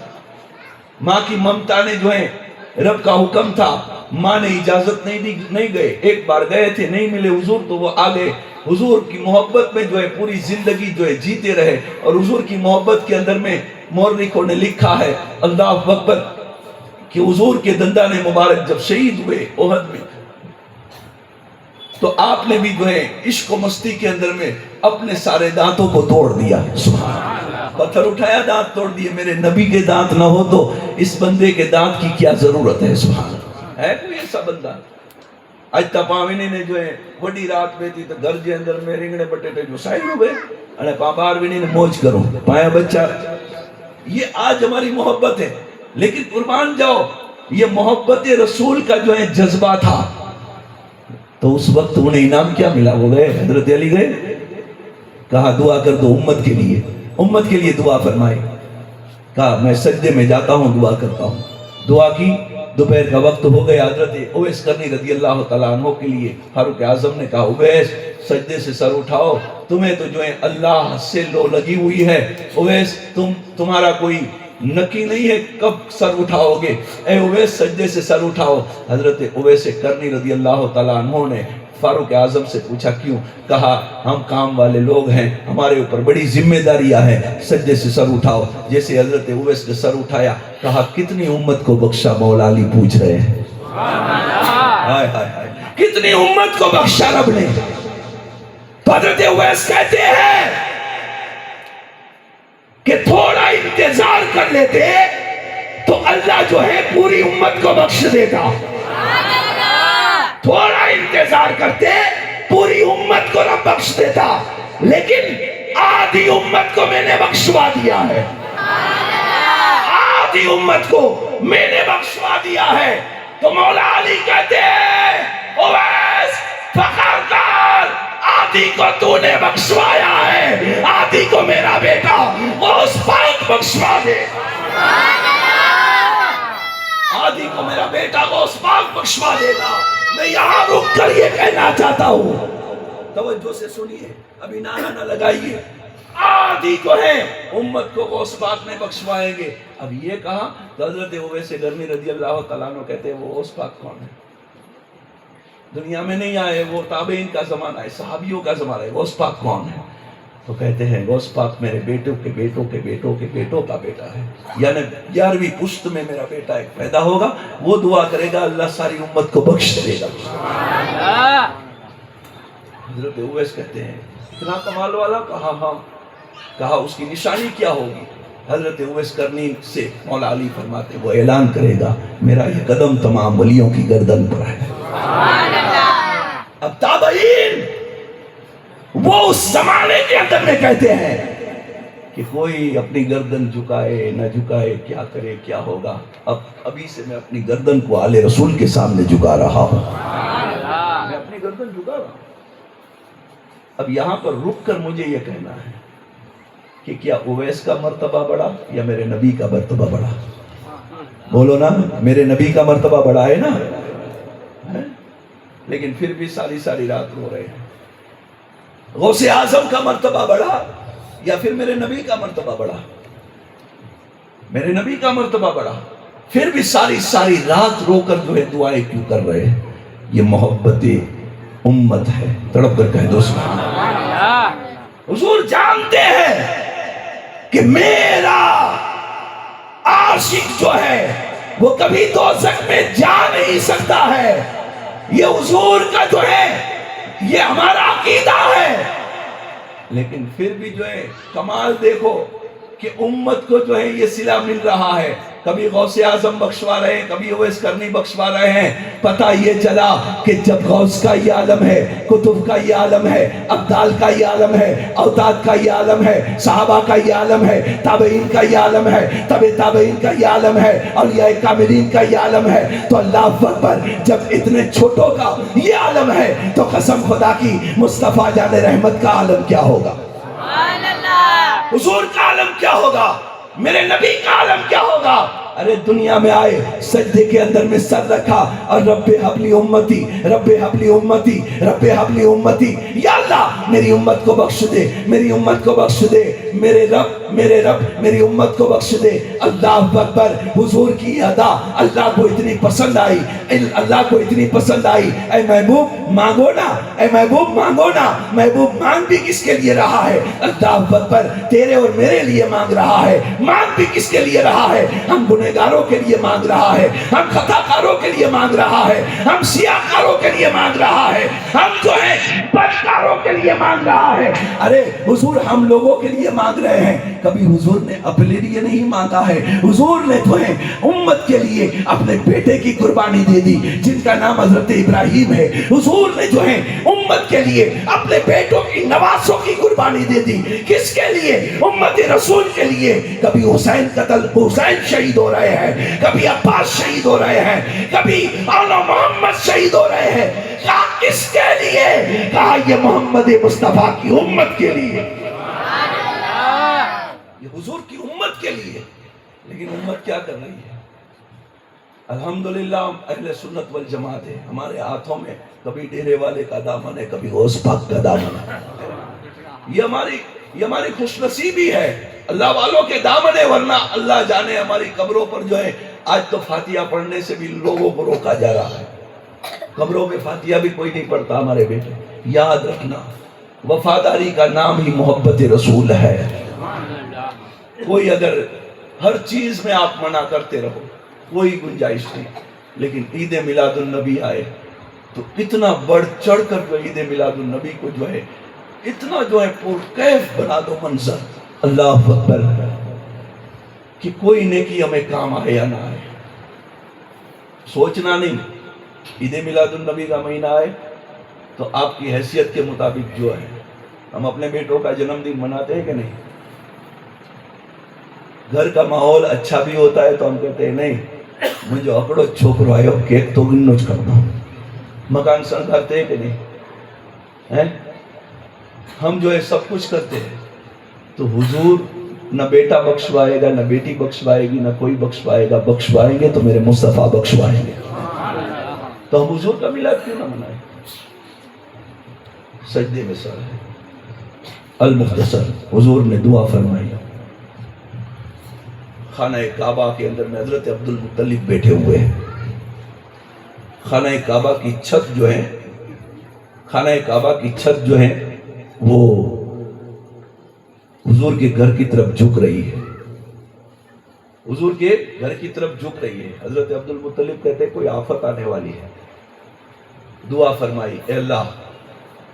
ماں کی ممتا نے جو ہے، رب کا حکم تھا، ماں نے اجازت نہیں دی، نہیں گئے۔ ایک بار گئے تھے، نہیں ملے حضور تو وہ آ گئے۔ حضور کی محبت میں جو ہے پوری زندگی جو ہے جیتے رہے، اور حضور کی محبت کے اندر میں مورخوں نے لکھا ہے اللہ اکبر کہ حضور کے دندان مبارک جب شہید ہوئے احد میں، تو آپ نے بھی جو ہے عشق و مستی کے اندر میں اپنے سارے دانتوں کو توڑ دیا۔ سبحان اللہ۔ پتھر اٹھایا، دانت توڑ دیے۔ میرے نبی کے دانت نہ ہو تو اس بندے کے دانت کی کیا ضرورت ہے؟ سبحان اللہ۔ ہے کوئی ایسا بندہ؟ آج تپاوینی نے جو ہے بڑی رات میں تھی تو گھر کے اندر میں رنگڑے بٹیٹے جو سائل ہو گئے، انہیں پامبار بھی نہیں موج کرو پایا بچہ۔ یہ آج ہماری محبت ہے، لیکن قربان جاؤ یہ محبت رسول کا جو ہے جذبہ تھا، تو اس وقت انہیں انعام کیا ملا؟ وہ گئے، حضرت علی گئے، کہا دعا کر دو امت کے لیے، امت کے لیے دعا فرمائی۔ کہا میں سجدے میں جاتا ہوں، دعا کرتا ہوں۔ دعا کی، دوپہر کا وقت ہو گیا۔ حضرت اویس کرنی رضی اللہ تعالیٰ عنہ کے لیے فاروق اعظم نے کہا اویس سجدے سے سر اٹھاؤ، تمہیں تو جو ہے اللہ سے لو لگی ہوئی ہے، اویس تمہارا کوئی نکی نہیں ہے، کب سر اٹھاؤ گے؟ اے اویس سجدے سے سر اٹھاؤ۔ حضرت اویس کرنی رضی اللہ تعالیٰ عنہ نے فاروق اعظم سے پوچھا کیوں؟ کہا ہم کام والے لوگ ہیں، ہمارے اوپر بڑی ذمہ داریاں ہیں، سجدے سے سر اٹھاؤ۔ جیسے حضرت اویس نے سر اٹھایا، کہا کتنی امت کو بخشا؟ مولا علی پوچھ رہے ہیں۔ ہائے ہائے ہائے، کتنی امت کو بخشا رب نے؟ تو حضرت اویس کہتے ہیں انتظار کر لیتے تو اللہ جو ہے پوری امت کو بخش دیتا. تھوڑا انتظار کرتے پوری امت کو رب بخش دیتا، لیکن آدھی امت کو میں نے بخشوا دیا ہے. آدھی امت کو میں نے بخشوا دیا ہے. تو مولا علی کہتے ہیں اویس فخر کر، آدھی کو تو نے بخشوایا ہے، آدھی کو میرا بیٹا غوث پاک بخشوا دے. آدھی کو میرا بیٹا غوث پاک بخشوا دے گا. میں یہاں رک کر یہ کہنا چاہتا ہوں، توجہ سے سنیے، ابھی نعرہ نہ لگائیے. آدھی کو ہے امت کو غوث پاک نے بخشوائیں گے. اب یہ کہا تو حضرت اویس قرنی رضی اللہ تعالیٰ عنہ کہتے ہیں وہ غوث پاک کون ہے؟ دنیا میں نہیں آئے، وہ تابعین کا زمانہ ہے، صحابیوں کا زمانہ ہے. غوث پاک کون ہے؟ تو کہتے ہیں غوث پاک میرے بیٹوں کے بیٹوں کے بیٹوں کے بیٹوں کا بیٹا ہے. یعنی 11ویں پشت میں میرا بیٹا ایک پیدا ہوگا، وہ دعا کرے گا اللہ ساری امت کو بخش دے گا. حضرت اویس کہتے ہیں اتنا کمال والا؟ کہا ہاں. کہا اس کی نشانی کیا ہوگی؟ حضرت اویس قرنی سے مولا علی فرماتے وہ اعلان کرے گا میرا یہ قدم تمام ولیوں کی گردن پر ہے. اب تابعین وہ اس زمانے کے اندر میں کہتے ہیں کہ کوئی اپنی گردن جھکائے نہ جھکائے کیا کرے کیا ہوگا. اب ابھی سے میں اپنی گردن کو آل رسول کے سامنے جھکا رہا ہوں. میں اپنی گردن جھکا رہا ہوں. اب یہاں پر رک کر مجھے یہ کہنا ہے کہ کیا اویس کا مرتبہ بڑا یا میرے نبی کا مرتبہ بڑا؟ بولو نا، میرے نبی کا مرتبہ بڑا ہے نا. لیکن پھر بھی ساری رات رو رہے ہیں. غوث اعظم کا مرتبہ بڑا یا پھر میرے نبی کا مرتبہ بڑا؟ میرے نبی کا مرتبہ بڑا. پھر بھی ساری رات رو کر جو ہے دعائیں کیوں کر رہے ہیں؟ یہ محبت امت ہے. تڑپ کر کہہ دو سبحان اللہ. حضور جانتے ہیں کہ میرا عاشق جو ہے وہ کبھی دوزخ میں جا نہیں سکتا ہے. یہ حضور کا جو ہے یہ ہمارا عقیدہ ہے. لیکن پھر بھی جو ہے کمال دیکھو کہ امت کو جو ہے یہ صلہ مل رہا ہے. کبھی غوث اعظم بخشوا رہے ہیں، کبھی اویس قرنی بخشوا رہے ہیں. پتہ یہ چلا کہ جب غوث کا یہ عالم ہے، کتب کا یہ عالم ہے، ابدال کا یہ عالم ہے، اوتاد کا یہ عالم ہے، صحابہ کا یہ عالم ہے، تابعین کا یہ عالم ہے، تابعین کا یہ عالم ہے، اولیاء کاملین کا یہ عالم ہے. تو اللہ اکبر، جب اتنے چھوٹوں کا یہ عالم ہے تو قسم خدا کی مصطفیٰ جان رحمت کا عالم کیا ہوگا؟ حضور کا عالم کیا ہوگا؟ میرے نبی کا عالم کیا ہوگا؟ ارے دنیا میں آئے سجدے کے اندر میں سر رکھا اور رب حبلی امتی، رب حبلی امتی، رب حبلی امتی. یا اللہ میری امت کو بخش دے، میری امت کو بخش دے، میرے رب میری امت کو بخش دے. اللہ اکبر. حضور کی ادا اللہ کو اتنی پسند آئی، اللہ کو اتنی پسند آئی. اے محبوب مانگو نا، اے محبوب مانگو نا. محبوب مانگ بھی کس کے لیے رہا ہے؟ اللہ اکبر. تیرے اور میرے لیے مانگ رہا ہے. مانگ بھی کس کے لیے رہا ہے؟ ہم گنہگاروں کے لیے مانگ رہا ہے، ہم خطا کاروں کے لیے مانگ رہا ہے، ہم سیاہ کاروں کے لیے مانگ رہا ہے، ہم جو ہے بدکاروں کے لیے مانگ رہا ہے. ارے حضور ہم لوگوں کے لیے مانگ رہے ہیں. کبھی حضور نے اپنے لیے نہیں مانگا ہے. حضور نے جو ہے امت کے لیے اپنے بیٹے کی قربانی دے دی جن کا نام حضرت ابراہیم ہے. حضور نے جو ہے امت کے لیے اپنے بیٹوں کی نواسوں کی قربانی دے دی. کس کے لیے؟ امت رسول کے لیے. کبھی حسین شہید ہو رہے ہیں، کبھی عباس شہید ہو رہے ہیں، کبھی آلا محمد شہید ہو رہے ہیں. کہا کس کے لیے؟ کہا یہ محمد مصطفیٰ کی امت کے لیے، یہ حضور کی امت کے لیے. لیکن امت کیا کر رہی ہے؟ الحمدللہ ہم اہل سنت والجماعت ہے. ہمارے ہاتھوں میں کبھی ڈیرے والے کا دامن ہے، کبھی غوث پاک کا دامن ہے. یہ ہماری خوش نصیبی ہے، اللہ والوں کے دامن ہے. ورنہ اللہ جانے ہماری قبروں پر جو ہے آج تو فاتحہ پڑھنے سے بھی لوگوں کو روکا جا رہا ہے. قبروں میں فاتحہ بھی کوئی نہیں پڑھتا ہمارے بیٹے. یاد رکھنا وفاداری کا نام ہی محبت رسول ہے. کوئی اگر ہر چیز میں آپ منع کرتے رہو کوئی گنجائش نہیں. لیکن عید میلاد النبی آئے تو اتنا بڑھ چڑھ کر جو عید میلاد النبی کو جو ہے اتنا جو ہے پرکیف بنا دو منظر. اللہ اکبر. کہ کوئی نیکی ہمیں کام آئے یا نہ آئے. سوچنا نہیں. عید میلاد النبی کا مہینہ آئے تو آپ کی حیثیت کے مطابق جو ہے ہم اپنے بیٹوں کا جنم دن مناتے ہیں کہ نہیں؟ گھر کا ماحول اچھا بھی ہوتا ہے تو ہم کہتے ہیں نہیں مجھے اکڑو چھوکرو آئے کیک تو گنوچ کر دو. مکان سنگھارتے ہیں کہ نہیں؟ ہم جو ہے سب کچھ کرتے ہیں. تو حضور نہ بیٹا بخشوائے گا نہ بیٹی بخشوائے گی نہ کوئی بخشوائے گا. بخشوائیں گے تو میرے مصطفیٰ بخشوائیں گے. تو ہم حضور کا میلاد کیوں نہ منائیں؟ سجدے میں سر ہے. المختصر حضور نے دعا فرمائی. خانہ کعبہ کے اندر میں حضرت عبد المطلب بیٹھے ہوئے ہیں. خانہ کعبہ کی چھت جو ہے وہ حضور کے گھر کی طرف جھک رہی ہے. حضرت عبد المطلب کہتے ہیں کوئی آفت آنے والی ہے. دعا فرمائی اے اللہ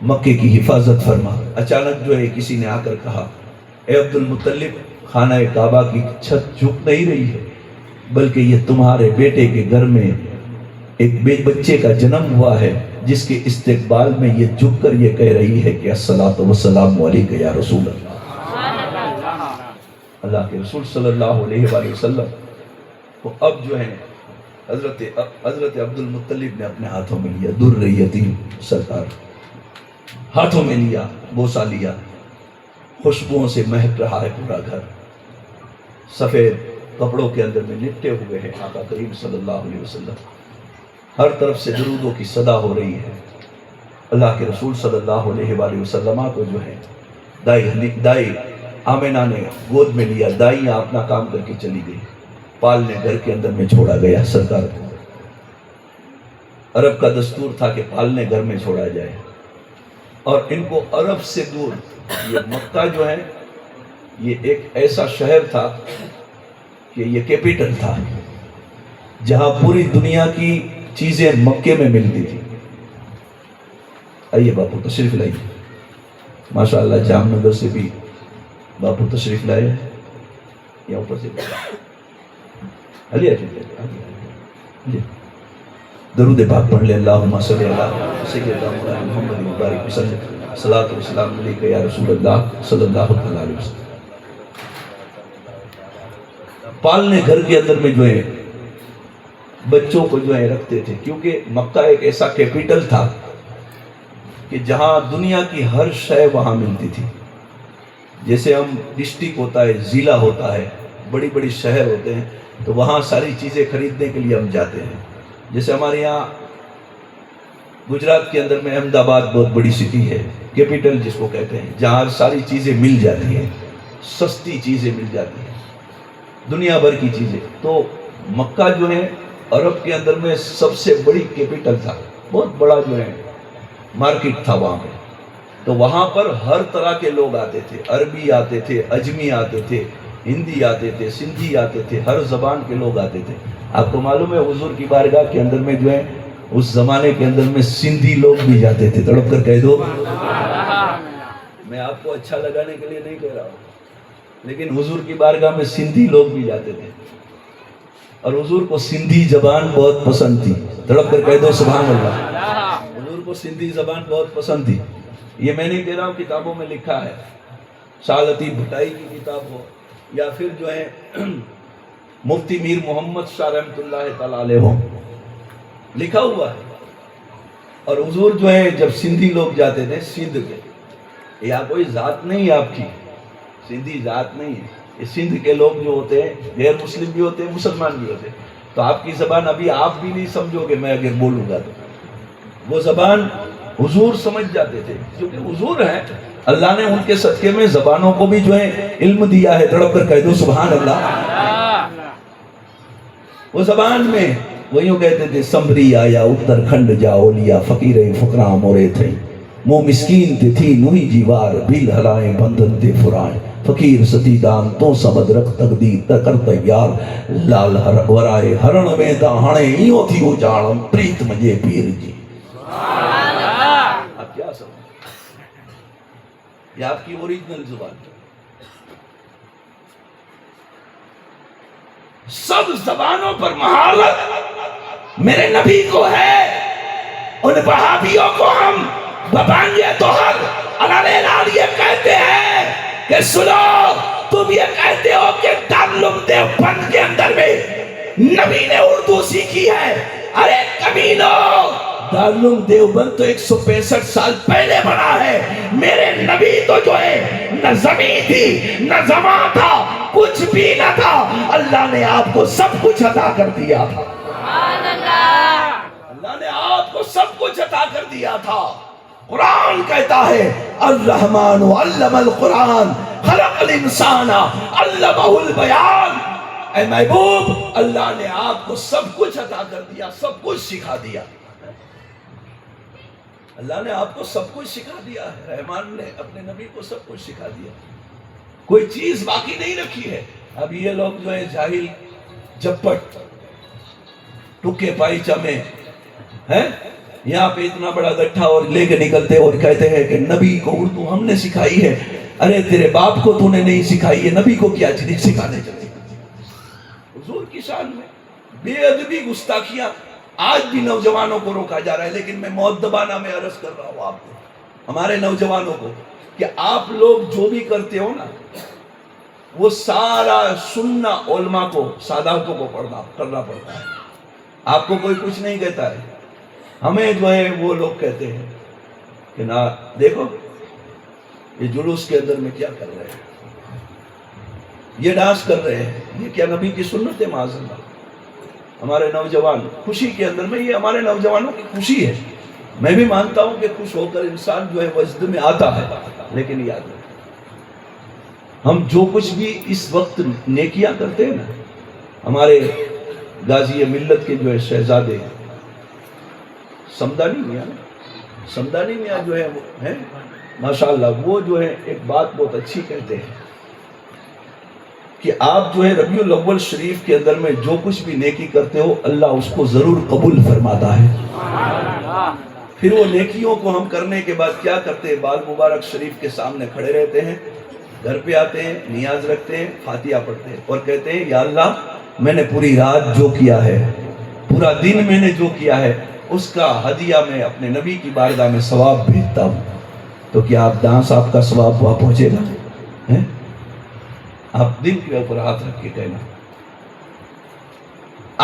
مکے کی حفاظت فرما. اچانک جو ہے کسی نے آ کر کہا اے عبد المطلب خانہ کعبہ کی چھت جھک نہیں رہی ہے بلکہ یہ تمہارے بیٹے کے گھر میں ایک بچے کا جنم ہوا ہے جس کے استقبال میں یہ جھک کر یہ کہہ رہی ہے کہ الصلاۃ والسلام علیک یا رسول اللہ. اللہ کے رسول صلی اللہ علیہ وآلہ وسلم کو اب جو ہے حضرت عبد المطلب نے اپنے ہاتھوں میں لیا. در یتیم سرکار ہاتھوں میں لیا, بوسہ لیا. خوشبوؤں سے مہک رہا ہے پورا گھر. سفید کپڑوں کے اندر میں لپٹے ہوئے ہیں آقا کریم صلی اللہ علیہ وسلم. ہر طرف سے درودوں کی صدا ہو رہی ہے. اللہ کے رسول صلی اللہ علیہ وآلہ وسلم کو جو ہے دائی آمنہ نے گود میں لیا. دائیاں اپنا کام کر کے چلی گئی. پالنے گھر کے اندر میں چھوڑا گیا سرکار کو. عرب کا دستور تھا کہ پالنے گھر میں چھوڑا جائے اور ان کو عرب سے دور. یہ مکہ جو ہے یہ ایک ایسا شہر تھا کہ یہ کیپٹل تھا جہاں پوری دنیا کی چیزیں مکے میں ملتی تھی. آئیے باپو تشریف لائیے. ماشاءاللہ جام نگر سے بھی باپو تشریف لائے ہیں. یا اوپر سے درود پاک پڑھ لے. اللہم صلی علی سیدنا محمد مبارک وسلم. صلاۃ و سلام علیک یا رسول اللہ صلی اللہ علیہ وسلم. پالنے گھر کے اندر میں جو ہے بچوں کو جو ہے رکھتے تھے کیونکہ مکہ ایک ایسا کیپٹل تھا کہ جہاں دنیا کی ہر شے وہاں ملتی تھی. جیسے ہم ڈسٹرکٹ ہوتا ہے, ضلع ہوتا ہے, بڑی بڑی شہر ہوتے ہیں تو وہاں ساری چیزیں خریدنے کے لیے ہم جاتے ہیں. جیسے ہمارے یہاں گجرات کے اندر میں احمد آباد بہت بڑی سٹی ہے, کیپٹل جس کو کہتے ہیں, جہاں ساری چیزیں مل جاتی ہیں, سستی چیزیں مل جاتی ہیں, دنیا بھر کی چیزیں. تو مکہ جو ہے عرب کے اندر میں سب سے بڑی کیپٹل تھا, بہت بڑا جو ہے مارکیٹ تھا وہاں پہ. تو وہاں پر ہر طرح کے لوگ آتے تھے. عربی آتے تھے, اجمی آتے تھے, ہندی آتے تھے, سندھی آتے تھے, ہر زبان کے لوگ آتے تھے. آپ کو معلوم ہے حضور کی بارگاہ کے اندر میں جو ہے اس زمانے کے اندر میں سندھی لوگ بھی جاتے تھے. تڑپ کر کہہ دو. میں آپ کو اچھا لگانے کے لیے نہیں کہہ رہا ہوں لیکن حضور کی بارگاہ میں سندھی لوگ بھی جاتے تھے اور حضور کو سندھی زبان بہت پسند تھی. تڑپ کر کہہ دو سبحان اللہ. حضور کو سندھی زبان بہت پسند تھی. یہ میں نہیں کہہ رہا ہوں, کتابوں میں لکھا ہے. شاہ لطیف بھٹائی کی کتاب ہو یا پھر جو ہے مفتی میر محمد شاہ رحمۃ اللہ تعالی علیہ ہو, لکھا ہوا ہے. اور حضور جو ہے جب سندھی لوگ جاتے تھے, سندھ کے, یا کوئی ذات نہیں آپ کی, سندھی ذات نہیں ہے, یہ سندھ کے لوگ جو ہوتے ہیں غیر مسلم بھی ہوتے ہیں, مسلمان بھی ہوتے ہیں. تو آپ کی زبان ابھی آپ بھی نہیں سمجھو گے, میں اگر بولوں گا تو وہ زبان حضور سمجھ جاتے تھے کیونکہ حضور ہیں. اللہ نے ان کے صدقے میں زبانوں کو بھی جو ہے علم دیا ہے. تڑپ کر کہہ دو سبحان اللہ. وہ زبان میں وہ یوں کہتے تھے سمبری آیا اتر کھنڈ جا اولیا فقیر فقراں مورے تھے مو مسکین تے تھی نوئی جیوار بھیل ہلائیں بندن تے فرائیں فقیر ستی دان تو سمد رکھ تقدیر تکر تیار لال ورائے ہرن میں تا ہانے ایوں تھی ہو جاڑم پریت مجھے پیر جی. آپ کیا سمجھ, یہ آپ کی اوریجنل زبان. سب زبانوں پر مہارت میرے نبی کو ہے. ان وہابیوں کو ہم ببانگے تو ہر علال یہ کہتے ہیں کہ سنو، تم یہ کہتے ہو کہ دارالعلوم دیوبند کے اندر میں نبی نے اردو سیکھی ہے. ارے کمینوں، دارالعلوم دیوبند تو 165 سال پہلے بنا ہے. میرے نبی تو جو ہے نہ زمین تھی نہ زمان تھا، کچھ بھی نہ تھا. اللہ نے آپ کو سب کچھ عطا کر دیا تھا. اللہ نے آپ کو سب کچھ عطا کر دیا تھا. قرآن کہتا ہے الرحمن علم القرآن خلق الانسان علمہ البیان. اے محبوب، اللہ نے آپ کو سب کچھ عطا کر دیا، سب کچھ سکھا دیا. اللہ نے آپ کو سب کچھ سکھا دیا ہے. رحمان نے اپنے نبی کو سب کچھ سکھا دیا، کوئی چیز باقی نہیں رکھی ہے. اب یہ لوگ جو ہے جاہل جپٹ ٹکے پائچہ میں ہیں، یہاں پہ اتنا بڑا گٹھا اور لے کے نکلتے اور کہتے ہیں کہ نبی کو اردو ہم نے سکھائی ہے. ارے تیرے باپ کو تو نے نہیں سکھائی ہے، نبی کو کیا چیز سکھانے چلے. حضور کی شان میں بے ادبی، گستاخیاں آج بھی نوجوانوں کو روکا جا رہا ہے. لیکن میں مؤدبانہ میں عرض کر رہا ہوں آپ کو، ہمارے نوجوانوں کو، کہ آپ لوگ جو بھی کرتے ہو نا، وہ سارا سننا علماء کو، ساداتوں کو کرنا پڑتا ہے. آپ کو کوئی کچھ نہیں کہتا ہے. ہمیں جو ہے وہ لوگ کہتے ہیں کہ نہ دیکھو یہ جلوس کے اندر میں کیا کر رہے ہیں، یہ ڈانس کر رہے ہیں، یہ کیا نبی کی سنت ہے؟ معاذ اللہ. ہمارے نوجوان خوشی کے اندر میں، یہ ہمارے نوجوانوں کی خوشی ہے. میں بھی مانتا ہوں کہ خوش ہو کر انسان جو ہے وجد میں آتا ہے. لیکن یاد رکھیں، ہم جو کچھ بھی اس وقت نیکیاں کرتے ہیں نا، ہمارے غازی ملت کے جو ہے شہزادے سمدانی میاں جو ہے وہ ہیں ماشاءاللہ، وہ جو ہے ایک بات بہت اچھی کہتے ہیں کہ آپ جو ہے ربیع الاول شریف کے اندر میں جو کچھ بھی نیکی کرتے ہو، اللہ اس کو ضرور قبول فرماتا ہے. پھر وہ نیکیوں کو ہم کرنے کے بعد کیا کرتے ہیں؟ بال مبارک شریف کے سامنے کھڑے رہتے ہیں، گھر پہ آتے ہیں، نیاز رکھتے ہیں، فاتحہ پڑھتے ہیں اور کہتے ہیں یا اللہ، میں نے پوری رات جو کیا ہے، پورا دن میں نے جو کیا ہے، اس کا ہدیہ میں اپنے نبی کی بارگاہ میں ثواب بھیجتا ہوں. تو کیا آپ ڈانس آپ کا ثواب وہاں پہنچے گا؟ آپ دل کے اوپر ہاتھ رکھ کے کہنا،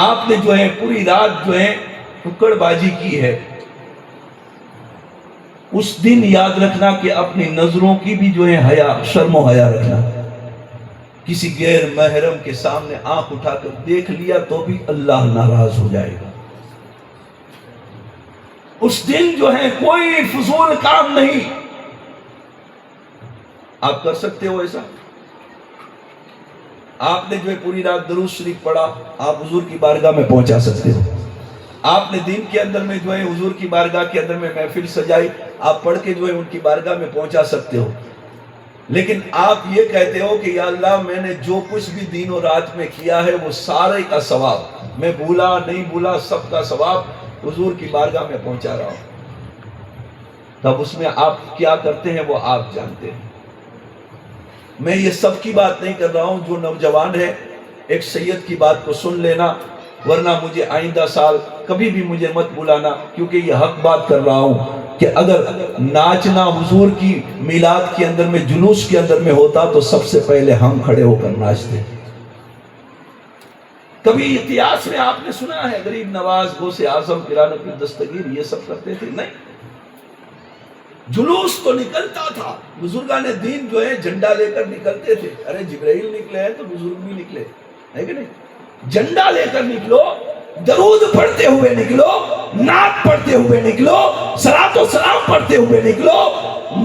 آپ نے جو ہے پوری رات جو ہے ٹکڑ بازی کی ہے، اس دن یاد رکھنا کہ اپنی نظروں کی بھی جو ہے حیا، شرم و حیا رکھنا. کسی غیر محرم کے سامنے آنکھ اٹھا کر دیکھ لیا تو بھی اللہ ناراض ہو جائے گا. اس دن جو ہے کوئی فضول کام نہیں. آپ کر سکتے ہو ایسا؟ آپ نے جو ہے پوری رات درود شریف پڑھا، آپ حضور کی بارگاہ میں پہنچا سکتے ہو. آپ نے دن کے اندر میں جو ہے حضور کی بارگاہ کے اندر میں محفل سجائی، آپ پڑھ کے جو ہے ان کی بارگاہ میں پہنچا سکتے ہو. لیکن آپ یہ کہتے ہو کہ یا اللہ، میں نے جو کچھ بھی دن و رات میں کیا ہے وہ سارے کا ثواب، میں بھولا نہیں بھولا سب کا ثواب حضور کی بارگاہ میں پہنچا رہا ہوں. تب اس میں آپ کیا کرتے ہیں وہ آپ جانتے ہیں. میں یہ سب کی بات نہیں کر رہا ہوں. جو نوجوان ہے ایک سید کی بات کو سن لینا، ورنہ مجھے آئندہ سال کبھی بھی مجھے مت بلانا، کیونکہ یہ حق بات کر رہا ہوں کہ اگر ناچنا حضور کی میلاد کے اندر میں، جلوس کے اندر میں ہوتا تو سب سے پہلے ہم کھڑے ہو کر ناچتے. کبھی اتہاس میں آپ نے سنا ہے غریب نواز، غوث اعظم، پیران پیر دستگیر یہ سب کرتے تھے؟ نہیں. جلوس تو نکلتا تھا. بزرگان دین جو ہے جھنڈا لے کر نکلتے تھے. ارے جبرائیل نکلے ہیں تو بزرگ بھی نکلے، ہے کہ نہیں؟ جھنڈا لے کر نکلو، درود پڑھتے ہوئے نکلو، نعت پڑھتے ہوئے نکلو، صلاۃ و سلام پڑھتے ہوئے نکلو،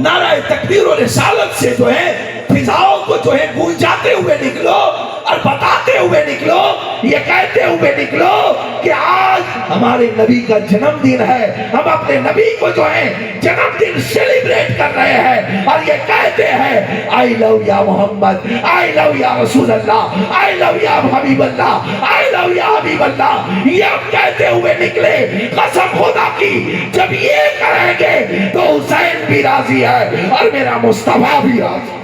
نعرہ تکبیر و رسالت سے جو ہے فضاؤں کو جو ہے گونجاتے ہوئے نکلو اور بتاتے ہوئے نکلو، یہ کہتے ہوئے نکلو کہ آج ہمارے نبی کا جنم دن ہے، ہم اپنے نبی کو جو ہے جنم دن سیلیبریٹ کر رہے ہیں اور یہ کہتے ہیں آئی لو یا محمد، آئی لو یا رسول اللہ، آئی لو یا حبیب اللہ، آئی لو یا حبیب اللہ. یہ ہم کہتے ہوئے نکلے. قسم خدا کی جب یہ کریں گے تو حسین بھی راضی ہے اور میرا مصطفیٰ بھی راضی ہے.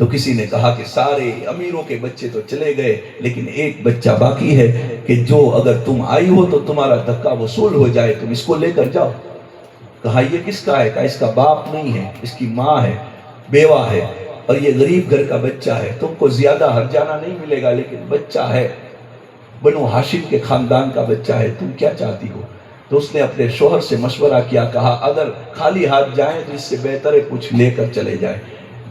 تو کسی نے کہا کہ سارے امیروں کے بچے تو چلے گئے لیکن ایک بچہ باقی ہے کہ جو اگر تم آئی ہو تو تمہارا دھکا وصول ہو جائے، تم اس کو لے کر جاؤ۔ کہا یہ کس کا ہے؟ کہا اس کا باپ نہیں ہے، اس کی ماں ہے، بیوہ ہے، اور یہ غریب گھر کا بچہ ہے، تم کو زیادہ ہرجانہ نہیں ملے گا لیکن بچہ ہے، بنو ہاشم کے خاندان کا بچہ ہے، تم کیا چاہتی ہو؟ تو اس نے اپنے شوہر سے مشورہ کیا، کہا اگر خالی ہاتھ جائیں تو اس سے بہتر ہے کچھ لے کر چلے جائیں۔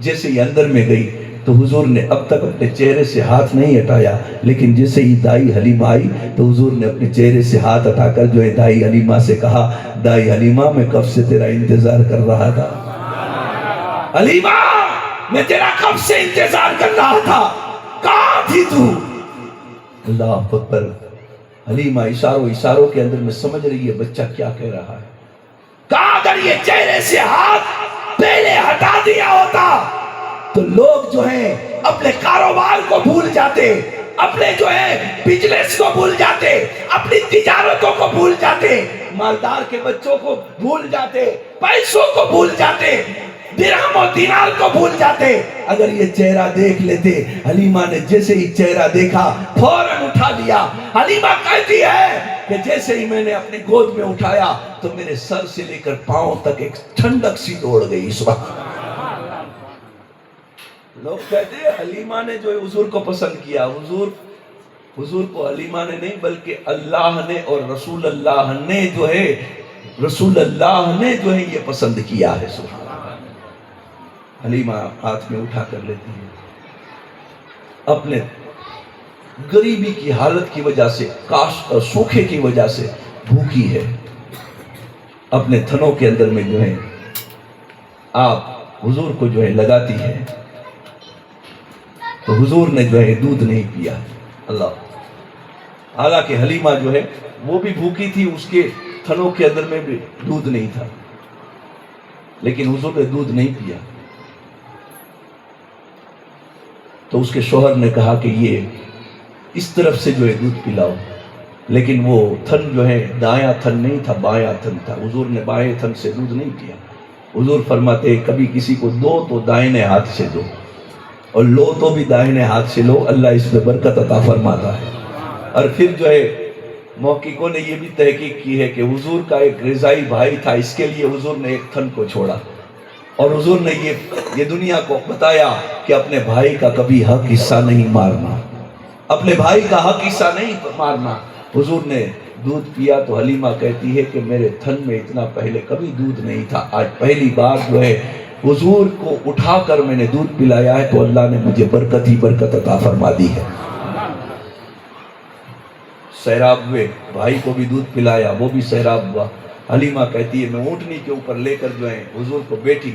جیسے یہ اندر میں گئی تو حضور نے اب تک اپنے چہرے سے ہاتھ نہیں ہٹایا، لیکن جیسے ہی دائی حلیمہ آئی تو حضور نے اپنے چہرے سے ہاتھ ہٹا کر جو ہے دائی حلیمہ سے کہا، دائی حلیمہ میں کب سے تیرا انتظار کر رہا تھا، حلیمہ میں تیرا کب سے انتظار کر رہا تھا، کہاں تھی تو؟ اللہ اکبر۔ حلیمہ اشاروں کے اندر میں سمجھ رہی ہے بچہ کیا کہہ رہا ہے۔ کہا اگر یہ چہرے سے ہاتھ پہلے ہٹا دیا ہوتا تو لوگ جو ہیں اپنے کاروبار کو بھول جاتے، اپنے جو ہے بزنس کو بھول جاتے، اپنی تجارتوں کو بھول جاتے، مالدار کے بچوں کو بھول جاتے، پیسوں کو بھول جاتے، درہم و دینار کو بھول جاتے۔ اگر یہ چہرہ دیکھ لیتے۔ حلیمہ نے جیسے ہی چہرہ دیکھا فوراً اٹھا لیا۔ حلیمہ کہتی ہے کہ جیسے ہی میں نے اپنی گود میں اٹھایا تو میرے سر سے لے کر پاؤں تک ایک ٹھنڈک سی دوڑ گئی۔ سبحان اللہ۔ لوگ کہتے ہیں حلیمہ نے جو ہے حضور کو پسند کیا۔ حضور کو حلیمہ نے نہیں بلکہ اللہ نے اور رسول اللہ نے جو ہے یہ پسند کیا ہے۔ سبحان اللہ۔ حلیمہ ہاتھ میں اٹھا کر لیتی ہے، اپنے غریبی کی حالت کی وجہ سے، سوکھے کی وجہ سے بھوکی ہے، اپنے تھنوں کے اندر میں جو ہے آپ حضور کو جو ہے لگاتی ہے تو حضور نے جو ہے دودھ نہیں پیا۔ اللہ، حالانکہ حلیمہ جو ہے وہ بھی بھوکی تھی، اس کے تھنوں کے اندر میں بھی دودھ نہیں تھا، لیکن حضور نے دودھ نہیں پیا۔ تو اس کے شوہر نے کہا کہ یہ اس طرف سے جو ہے دودھ پلاؤ، لیکن وہ تھن جو ہے دایاں تھن نہیں تھا، بایاں تھن تھا۔ حضور نے بائیں تھن سے دودھ نہیں پیا۔ حضور فرماتے کبھی کسی کو دو تو دائنے ہاتھ سے دو، اور لو تو بھی دائنے ہاتھ سے لو، اللہ اس میں برکت عطا فرماتا ہے۔ اور پھر جو ہے محققوں نے یہ بھی تحقیق کی ہے کہ حضور کا ایک رضائی بھائی تھا، اس کے لیے حضور نے ایک تھن کو چھوڑا، اور حضور نے یہ دنیا کو بتایا کہ اپنے بھائی کا کبھی حق حصہ نہیں مارنا، اپنے بھائی کا حق حصہ نہیں مارنا۔ حضور نے دودھ پیا تو حلیمہ کہتی ہے کہ میرے تھن میں اتنا پہلے کبھی دودھ نہیں تھا، آج پہلی بار جو ہے حضور کو اٹھا کر میں نے دودھ پلایا ہے تو اللہ نے مجھے برکت ہی برکت عطا فرما دی ہے۔ سیراب ہوئے، بھائی کو بھی دودھ پلایا، وہ بھی سیراب ہوا۔ حلیمہ کہتی ہے میں اونٹنی کے اوپر لے کر جو ہے حضور کو بیٹھی،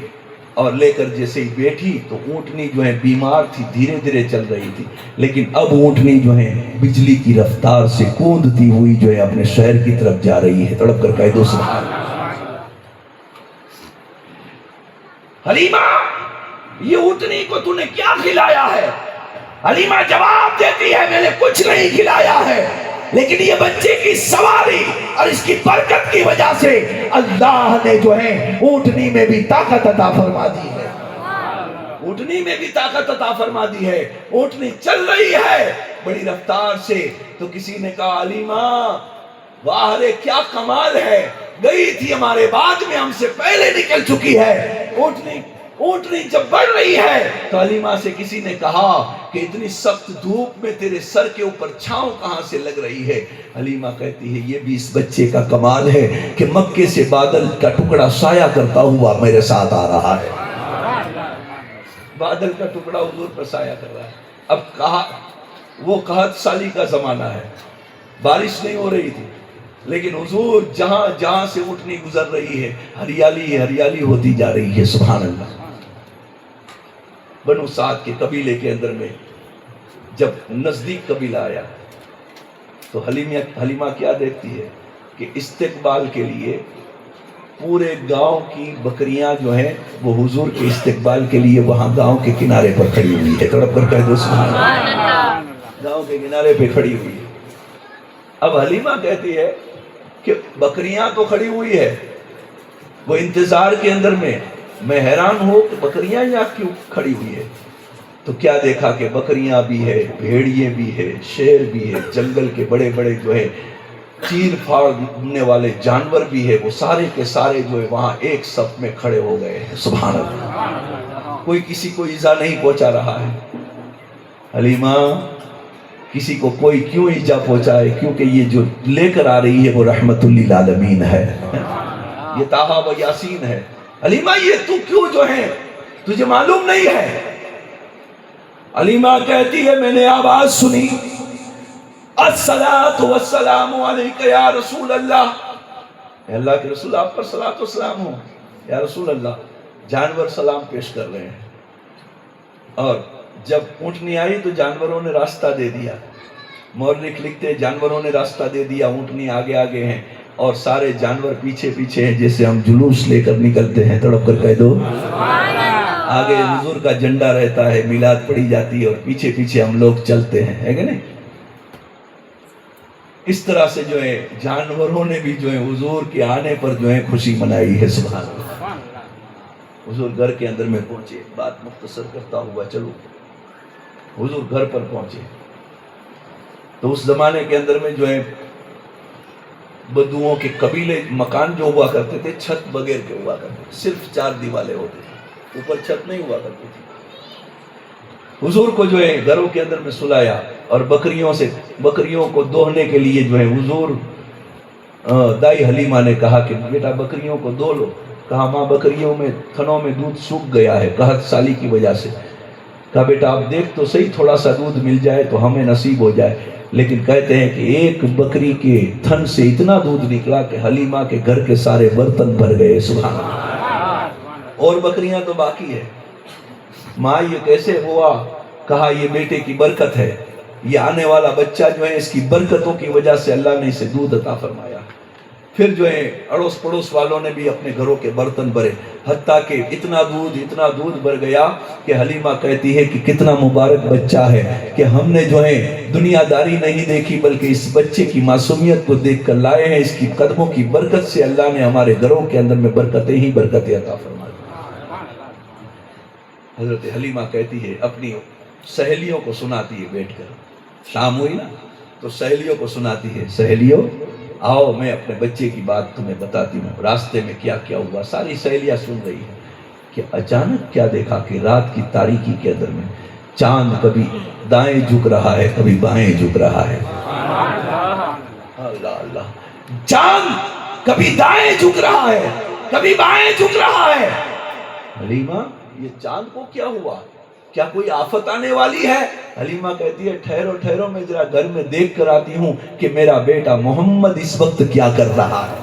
اور لے کر جیسے ہی بیٹھی تو اونٹنی جو ہے بیمار تھی، دھیرے دھیرے چل رہی تھی، لیکن اب اونٹنی جو ہے بجلی کی رفتار سے کوندتی ہوئی جو ہے اپنے شہر کی طرف جا رہی ہے۔ تڑپ کر کہہ دو سبحان اللہ۔ حلیمہ یہ اونٹنی کو تو نے کیا کھلایا ہے؟ حلیمہ جواب دیتی ہے میں نے کچھ نہیں کھلایا ہے، لیکن یہ بچے کی سواری اور اس کی برکت کی وجہ سے اللہ نے جو ہے اونٹنی میں بھی طاقت عطا فرما دی ہے، اونٹنی میں بھی طاقت عطا فرما دی ہے۔ اونٹنی چل رہی ہے بڑی رفتار سے، تو کسی نے کہا حلیمہ واہ رے کیا کمال ہے، گئی تھی ہمارے بعد میں، ہم سے پہلے نکل چکی ہے۔ اونٹنی جب بڑھ رہی ہے تو حلیمہ سے کسی نے کہا کہ اتنی سخت دھوپ میں تیرے سر کے اوپر چھاؤں کہاں سے لگ رہی ہے؟ حلیمہ کہتی ہے یہ بھی اس بچے کا کمال ہے کہ مکے سے بادل کا ٹکڑا سایہ کرتا ہوا میرے ساتھ آ رہا ہے۔ بادل کا ٹکڑا حضور پر سایہ کر رہا ہے۔ اب کہا وہ قحط سالی کا زمانہ ہے، بارش نہیں ہو رہی تھی، لیکن حضور جہاں جہاں سے اونٹنی گزر رہی ہے ہریالی ہریالی ہوتی جا رہی ہے۔ سبحان اللہ۔ بنو سعد کے قبیلے کے اندر میں جب نزدیک قبیلہ آیا تو حلیمہ کیا دیکھتی ہے کہ استقبال کے لیے پورے گاؤں کی بکریاں جو ہیں وہ حضور کے استقبال کے لیے وہاں گاؤں کے کنارے پر کھڑی ہوئی ہے۔ تڑپ کر کہہ دو سبحان اللہ۔ گاؤں کے کنارے پہ کھڑی ہوئی ہے۔ اب حلیمہ کہتی ہے کہ بکریاں تو کھڑی ہوئی ہے، وہ انتظار کے اندر میں حیران ہوں کہ بکریاں یہاں کیوں کھڑی ہوئی ہے؟ تو کیا دیکھا کہ بکریاں بھی ہے، بھیڑیے بھی ہے، شیر بھی ہے، جنگل کے بڑے بڑے جو ہے چیر پھاڑنے والے جانور بھی ہے، وہ سارے کے سارے جو ہے وہاں ایک صف میں کھڑے ہو گئے ہیں. سبحان اللہ. کوئی کسی کو ایذا نہیں پہنچا رہا ہے. حلیمہ کسی کو کوئی کیوں ایذا پہنچائے؟ کیونکہ یہ جو لے کر آ رہی ہے وہ رحمت للعالمین ہے، یہ طٰہٰ و یاسین ہے. حلیمہ یہ تو کیوں جو ہے تجھے معلوم نہیں ہے؟ حلیمہ کہتی ہے میں نے آواز سنی، الصلاۃ والسلام علیک یا رسول اللہ، اے اللہ کے رسول آپ پر صلاۃ و سلام ہو. یا رسول اللہ، جانور سلام پیش کر رہے ہیں. اور جب اونٹنی آئی تو جانوروں نے راستہ دے دیا. مورخ لکھتے ہیں جانوروں نے راستہ دے دیا، اونٹنی آگے آگے ہیں اور سارے جانور پیچھے پیچھے ہیں، جیسے ہم جلوس لے کر نکلتے ہیں. تڑپ کر کہہ دو آگے حضور کا جھنڈا رہتا ہے، میلاد پڑھی جاتی ہے اور پیچھے پیچھے ہم لوگ چلتے ہیں، ہے کہ نہیں؟ اس طرح سے جو ہے جانوروں نے بھی جو ہے حضور کے آنے پر جو ہے خوشی منائی ہے. سبحان اللہ. حضور گھر کے اندر میں پہنچے. بات مختصر کرتا ہوا چلو، حضور گھر پر پہنچے تو اس زمانے کے اندر میں جو ہے بدوؤں کے قبیلے مکان جو ہوا کرتے تھے چھت بغیر کے ہوا کرتے تھے، صرف 4 دیوالیں ہوتے تھے، اوپر چھت نہیں ہوا کرتی تھی. حضور کو جو ہے گھروں کے اندر میں سلایا اور بکریوں کو دوہنے کے لیے جو ہے حضور دائی حلیمہ نے کہا کہ بیٹا بکریوں کو دو لو. کہا ماں بکریوں میں تھنوں میں دودھ سوکھ گیا ہے قحط سالی کی وجہ سے. کہا بیٹا آپ دیکھ تو صحیح تھوڑا سا دودھ مل جائے تو ہمیں نصیب ہو جائے. لیکن کہتے ہیں کہ ایک بکری کے تھن سے اتنا دودھ نکلا کہ حلیمہ کے گھر کے سارے برتن بھر گئے. سبحان اللہ. اور بکریاں تو باقی ہے. ماں یہ کیسے ہوا؟ کہا یہ بیٹے کی برکت ہے، یہ آنے والا بچہ جو ہے اس کی برکتوں کی وجہ سے اللہ نے اسے دودھ عطا فرمایا. پھر جو ہے اڑوس پڑوس والوں نے بھی اپنے گھروں کے برتن بھرے، حتیٰ کہ اتنا دودھ بھر گیا کہ حلیمہ کہتی ہے کہ کتنا مبارک بچہ ہے کہ ہم نے جو ہے دنیا داری نہیں دیکھی بلکہ اس بچے کی معصومیت کو دیکھ کر لائے ہیں. اس کی قدموں کی برکت سے اللہ نے ہمارے گھروں کے اندر میں برکتیں ہی برکتیں عطا فرمائی. حضرت حلیمہ کہتی ہے اپنی سہیلیوں کو سناتی ہے بیٹھ کر. شام ہوئی نا تو سہیلیوں کو سناتی ہے، سہیلیوں آؤ میں اپنے بچے کی بات تمہیں بتاتی ہوں، راستے میں کیا کیا ہوا. ساری سہیلیاں سن رہی ہیں کہ اچانک کیا دیکھا کہ رات کی تاریکی کے اندر میں چاند کبھی دائیں جھک رہا ہے کبھی بائیں جھک رہا ہے. اللہ اللہ. چاند کبھی دائیں جھک رہا ہے کبھی بائیں جھک رہا ہے. حلیمہ یہ چاند کو کیا ہوا؟ کیا کوئی آفت آنے والی ہے؟ حلیمہ کہتی ہے ٹھہرو میں ذرا گھر میں دیکھ کر آتی ہوں کہ میرا بیٹا محمد اس وقت کیا کر رہا ہے،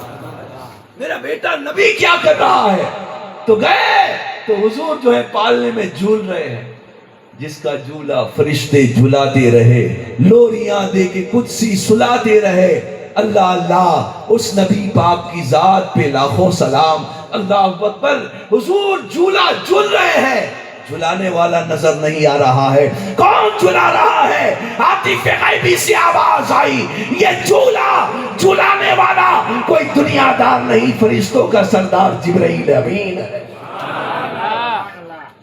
میرا بیٹا نبی کیا کر رہا ہے. تو گئے تو حضور جو ہے پالنے میں جھول رہے ہیں. جس کا جھولا فرشتے جھلاتے رہے، لوریاں دے کے قدسی سلاتے رہے. اللہ اللہ اس نبی پاک کی ذات پہ لاکھوں سلام. اللہ اکبر. حضور جھولا جھول رہے ہیں، جھلانے والا نظر نہیں آ رہا ہے. کون جھلا رہا ہے؟ عاطف غیبی سے آواز آئی، یہ جھلانے والا کوئی دنیا دار نہیں، فرشتوں کا سردار جبرائیل امین ہے.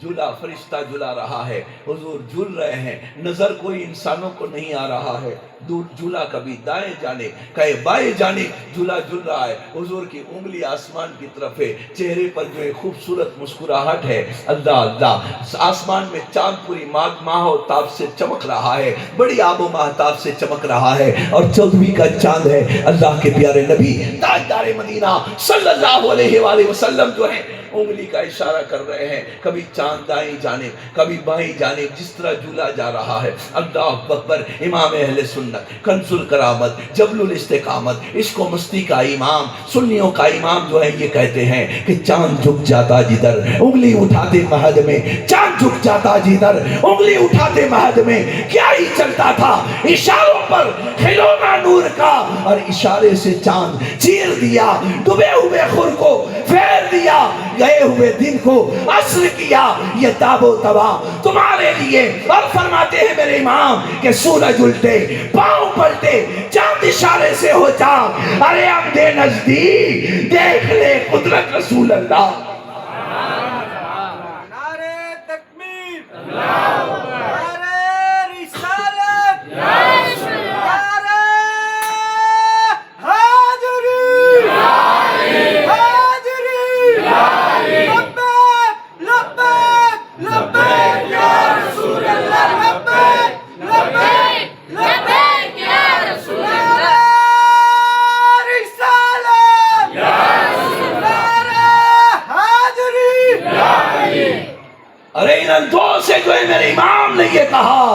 جھولا فرشتہ جھلا رہا ہے، حضور جھول رہے ہیں، نظر کوئی انسانوں کو نہیں آ رہا ہے. دور جھولا کبھی دائیں جانے کہیں بائیں جانے جھولا جھول رہا ہے. حضور کی انگلی آسمان کی طرف ہے، چہرے پر جو ہے خوبصورت مسکراہٹ ہے. اللہ اللہ. آسمان میں چاند پوری ماہ و تاب سے چمک رہا ہے، بڑی آب و ماہتاب سے چمک رہا ہے اور 14ویں کا چاند ہے. اللہ کے پیارے نبی تاجدار مدینہ صلی اللہ علیہ وآلہ وسلم جو ہے انگلی کا اشارہ کر رہے ہیں، کبھی چاند دائیں جانے کبھی بائیں جانے، جس طرح جھولا جا رہا ہے. اللہ اکبر. امام اہل سنت، کنز الکرامت، جبل الاستقامت، عشق و مستی کا امام، سنیوں کا امام جو ہے یہ کہتے ہیں کہ چاند جھک جاتا جدھر انگلی اٹھاتے مہد میں، چاند جھک جاتا جدھر انگلی اٹھاتے مہد میں. کیا ہی چلتا تھا اشاروں پر کھلونا نور کا، اور اشارے سے چاند چیر دیا، ڈوبے ہوئے خور کو پھیر دیا، گئے ہوئے دن کو عصر کیا. یہ تاب و تبا تمہارے لیے. اور فرماتے ہیں میرے امام کہ سورج الٹے پاؤں پلٹے چاند اشارے سے ہو جا، ارے اب دے نزدیک دیکھ لے قدرت رسول اللہ. نعرہ تکبیر. ارے ان اندھوں سے جو ہے میرے امام نے یہ کہا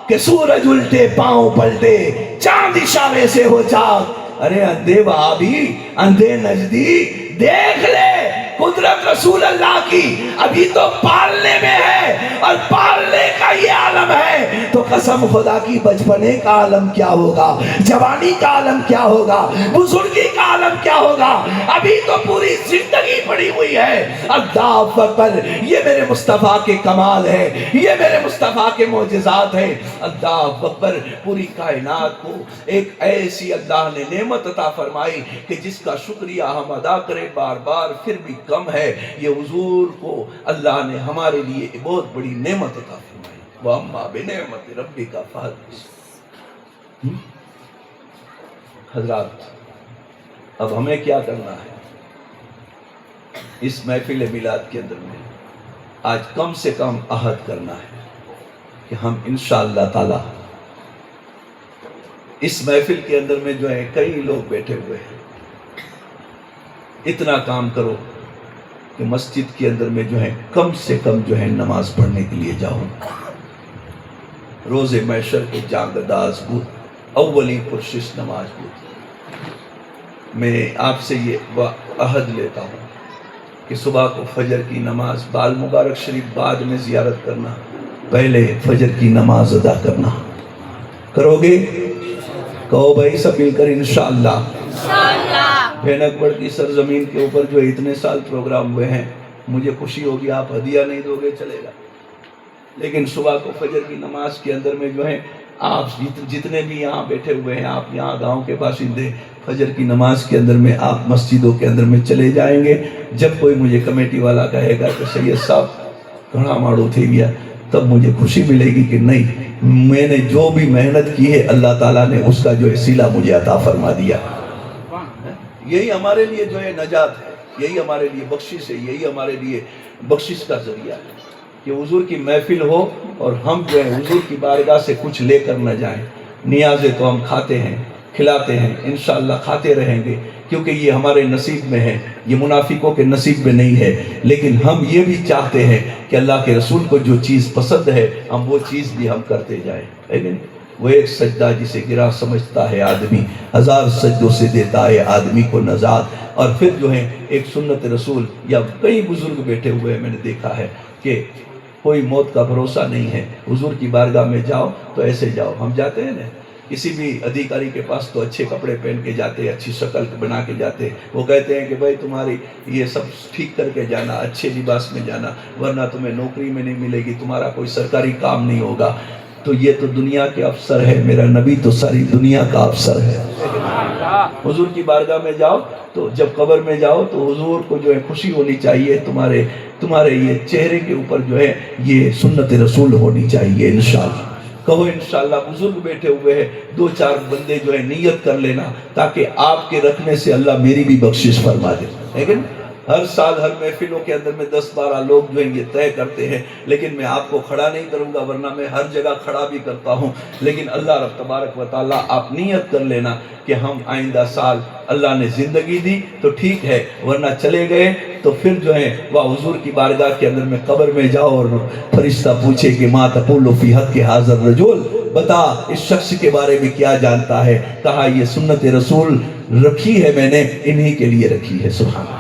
کہ سورج الٹے پاؤں پلٹے چاند اشارے سے ہو چاک، ارے اندھے وہابی اندھے نجدی دیکھ لے قدرت رسول اللہ کی ابھی تو پالنے میں ہے، اور پالنے کا یہ عالم ہے تو قسم خدا کی بچپنے کا عالم کیا ہوگا، جوانی کا عالم کیا ہوگا، بزرگی کا عالم کیا ہوگا، ابھی تو پوری زندگی پڑی ہوئی ہے۔ اللہ اکبر، یہ میرے مصطفیٰ کے کمال ہے، یہ میرے مصطفیٰ کے معجزات ہیں۔ اللہ اکبر، پوری کائنات کو ایک ایسی اللہ نے نعمت عطا فرمائی کہ جس کا شکریہ ہم ادا کریں بار بار پھر بھی کم ہے۔ یہ حضور کو اللہ نے ہمارے لیے بہت بڑی نعمت عطا فرمائی۔ وَأَمَّا بِنِعْمَتِ رَبِّكَ فَحَدِّثْ۔ حضرات، اب ہمیں کیا کرنا ہے اس محفل میلاد کے اندر میں؟ آج کم سے کم عہد کرنا ہے کہ ہم انشاءاللہ تعالی اس محفل کے اندر میں جو ہے کئی لوگ بیٹھے ہوئے ہیں، اتنا کام کرو کہ مسجد کے اندر میں جو ہے کم سے کم جو ہے نماز پڑھنے کے لیے جاؤ۔ روز محشر کے جانگداز بود اولی پرشش نماز بود۔ میں آپ سے یہ عہد لیتا ہوں کہ صبح کو فجر کی نماز بال مبارک شریف بعد میں زیارت کرنا، پہلے فجر کی نماز ادا کرنا۔ کرو گے؟ کہو بھائی سب مل کر انشاءاللہ۔ بھینک بڑھ کی سرزمین کے اوپر جو اتنے سال پروگرام ہوئے ہیں، مجھے خوشی ہوگی، آپ ہدیہ نہیں دو گے چلے گا، لیکن صبح کو فجر کی نماز کے اندر میں جو ہے آپ جتنے بھی یہاں بیٹھے ہوئے ہیں، آپ یہاں گاؤں کے باشندے، فجر کی نماز کے اندر میں آپ مسجدوں کے اندر میں چلے جائیں گے۔ جب کوئی مجھے کمیٹی والا کہے گا کہ سید صاحب گھڑا ماڑو تھی گیا، تب مجھے خوشی ملے گی کہ نہیں، میں نے جو بھی محنت کی ہے اللہ تعالیٰ نے اس کا جو ہے صلہ مجھے عطا فرما دیا۔ یہی ہمارے لیے جو ہے نجات ہے، یہی ہمارے لیے بخشش ہے، یہی ہمارے لیے بخشش کا ذریعہ ہے کہ حضور کی محفل ہو اور ہم جو ہے حضور کی بارگاہ سے کچھ لے کر نہ جائیں۔ نیازیں تو ہم کھاتے ہیں، کھلاتے ہیں، انشاءاللہ کھاتے رہیں گے، کیونکہ یہ ہمارے نصیب میں ہے، یہ منافقوں کے نصیب میں نہیں ہے۔ لیکن ہم یہ بھی چاہتے ہیں کہ اللہ کے رسول کو جو چیز پسند ہے ہم وہ چیز بھی ہم کرتے جائیں۔ لیکن وہ ایک سجدہ جسے گرا سمجھتا ہے آدمی، ہزار سجدوں سے دیتا ہے آدمی کو نجات۔ اور پھر جو ہے ایک سنت رسول، یا کئی بزرگ بیٹھے ہوئے میں نے دیکھا ہے کہ کوئی موت کا بھروسہ نہیں ہے، حضور کی بارگاہ میں جاؤ تو ایسے جاؤ۔ ہم جاتے ہیں نا کسی بھی ادھیکاری کے پاس تو اچھے کپڑے پہن کے جاتے، اچھی شکل بنا کے جاتے، وہ کہتے ہیں کہ بھائی تمہاری یہ سب ٹھیک کر کے جانا، اچھے لباس میں جانا، ورنہ تمہیں نوکری میں نہیں ملے گی، تمہارا کوئی سرکاری کام نہیں ہوگا۔ تو یہ تو دنیا کے افسر ہے، میرا نبی تو ساری دنیا کا افسر ہے۔ حضور کی بارگاہ میں جاؤ تو جب قبر میں جاؤ تو حضور کو جو ہے خوشی ہونی چاہیے، تمہارے یہ چہرے کے اوپر جو ہے یہ سنت رسول ہونی چاہیے انشاءاللہ۔ کہو انشاءاللہ۔ بزرگ بیٹھے ہوئے ہیں، دو چار بندے جو ہے نیت کر لینا تاکہ آپ کے رکھنے سے اللہ میری بھی بخشش فرما دے۔ لیکن ہر سال ہر محفلوں کے اندر میں 10-12 لوگ جو ہیں یہ طے کرتے ہیں، لیکن میں آپ کو کھڑا نہیں کروں گا، ورنہ میں ہر جگہ کھڑا بھی کرتا ہوں۔ لیکن اللہ رب تبارک و تعالیٰ آپ نیت کر لینا کہ ہم آئندہ سال اللہ نے زندگی دی تو ٹھیک ہے، ورنہ چلے گئے تو پھر جو ہے وہ حضور کی بارگاہ کے اندر میں قبر میں جاؤ اور فرشتہ پوچھے کہ ما تقول فی حق حاضر رجل، بتا اس شخص کے بارے میں کیا جانتا ہے؟ کہا یہ سنت رسول رکھی ہے میں نے، انہی کے لیے رکھی ہے۔ سبحان اللہ،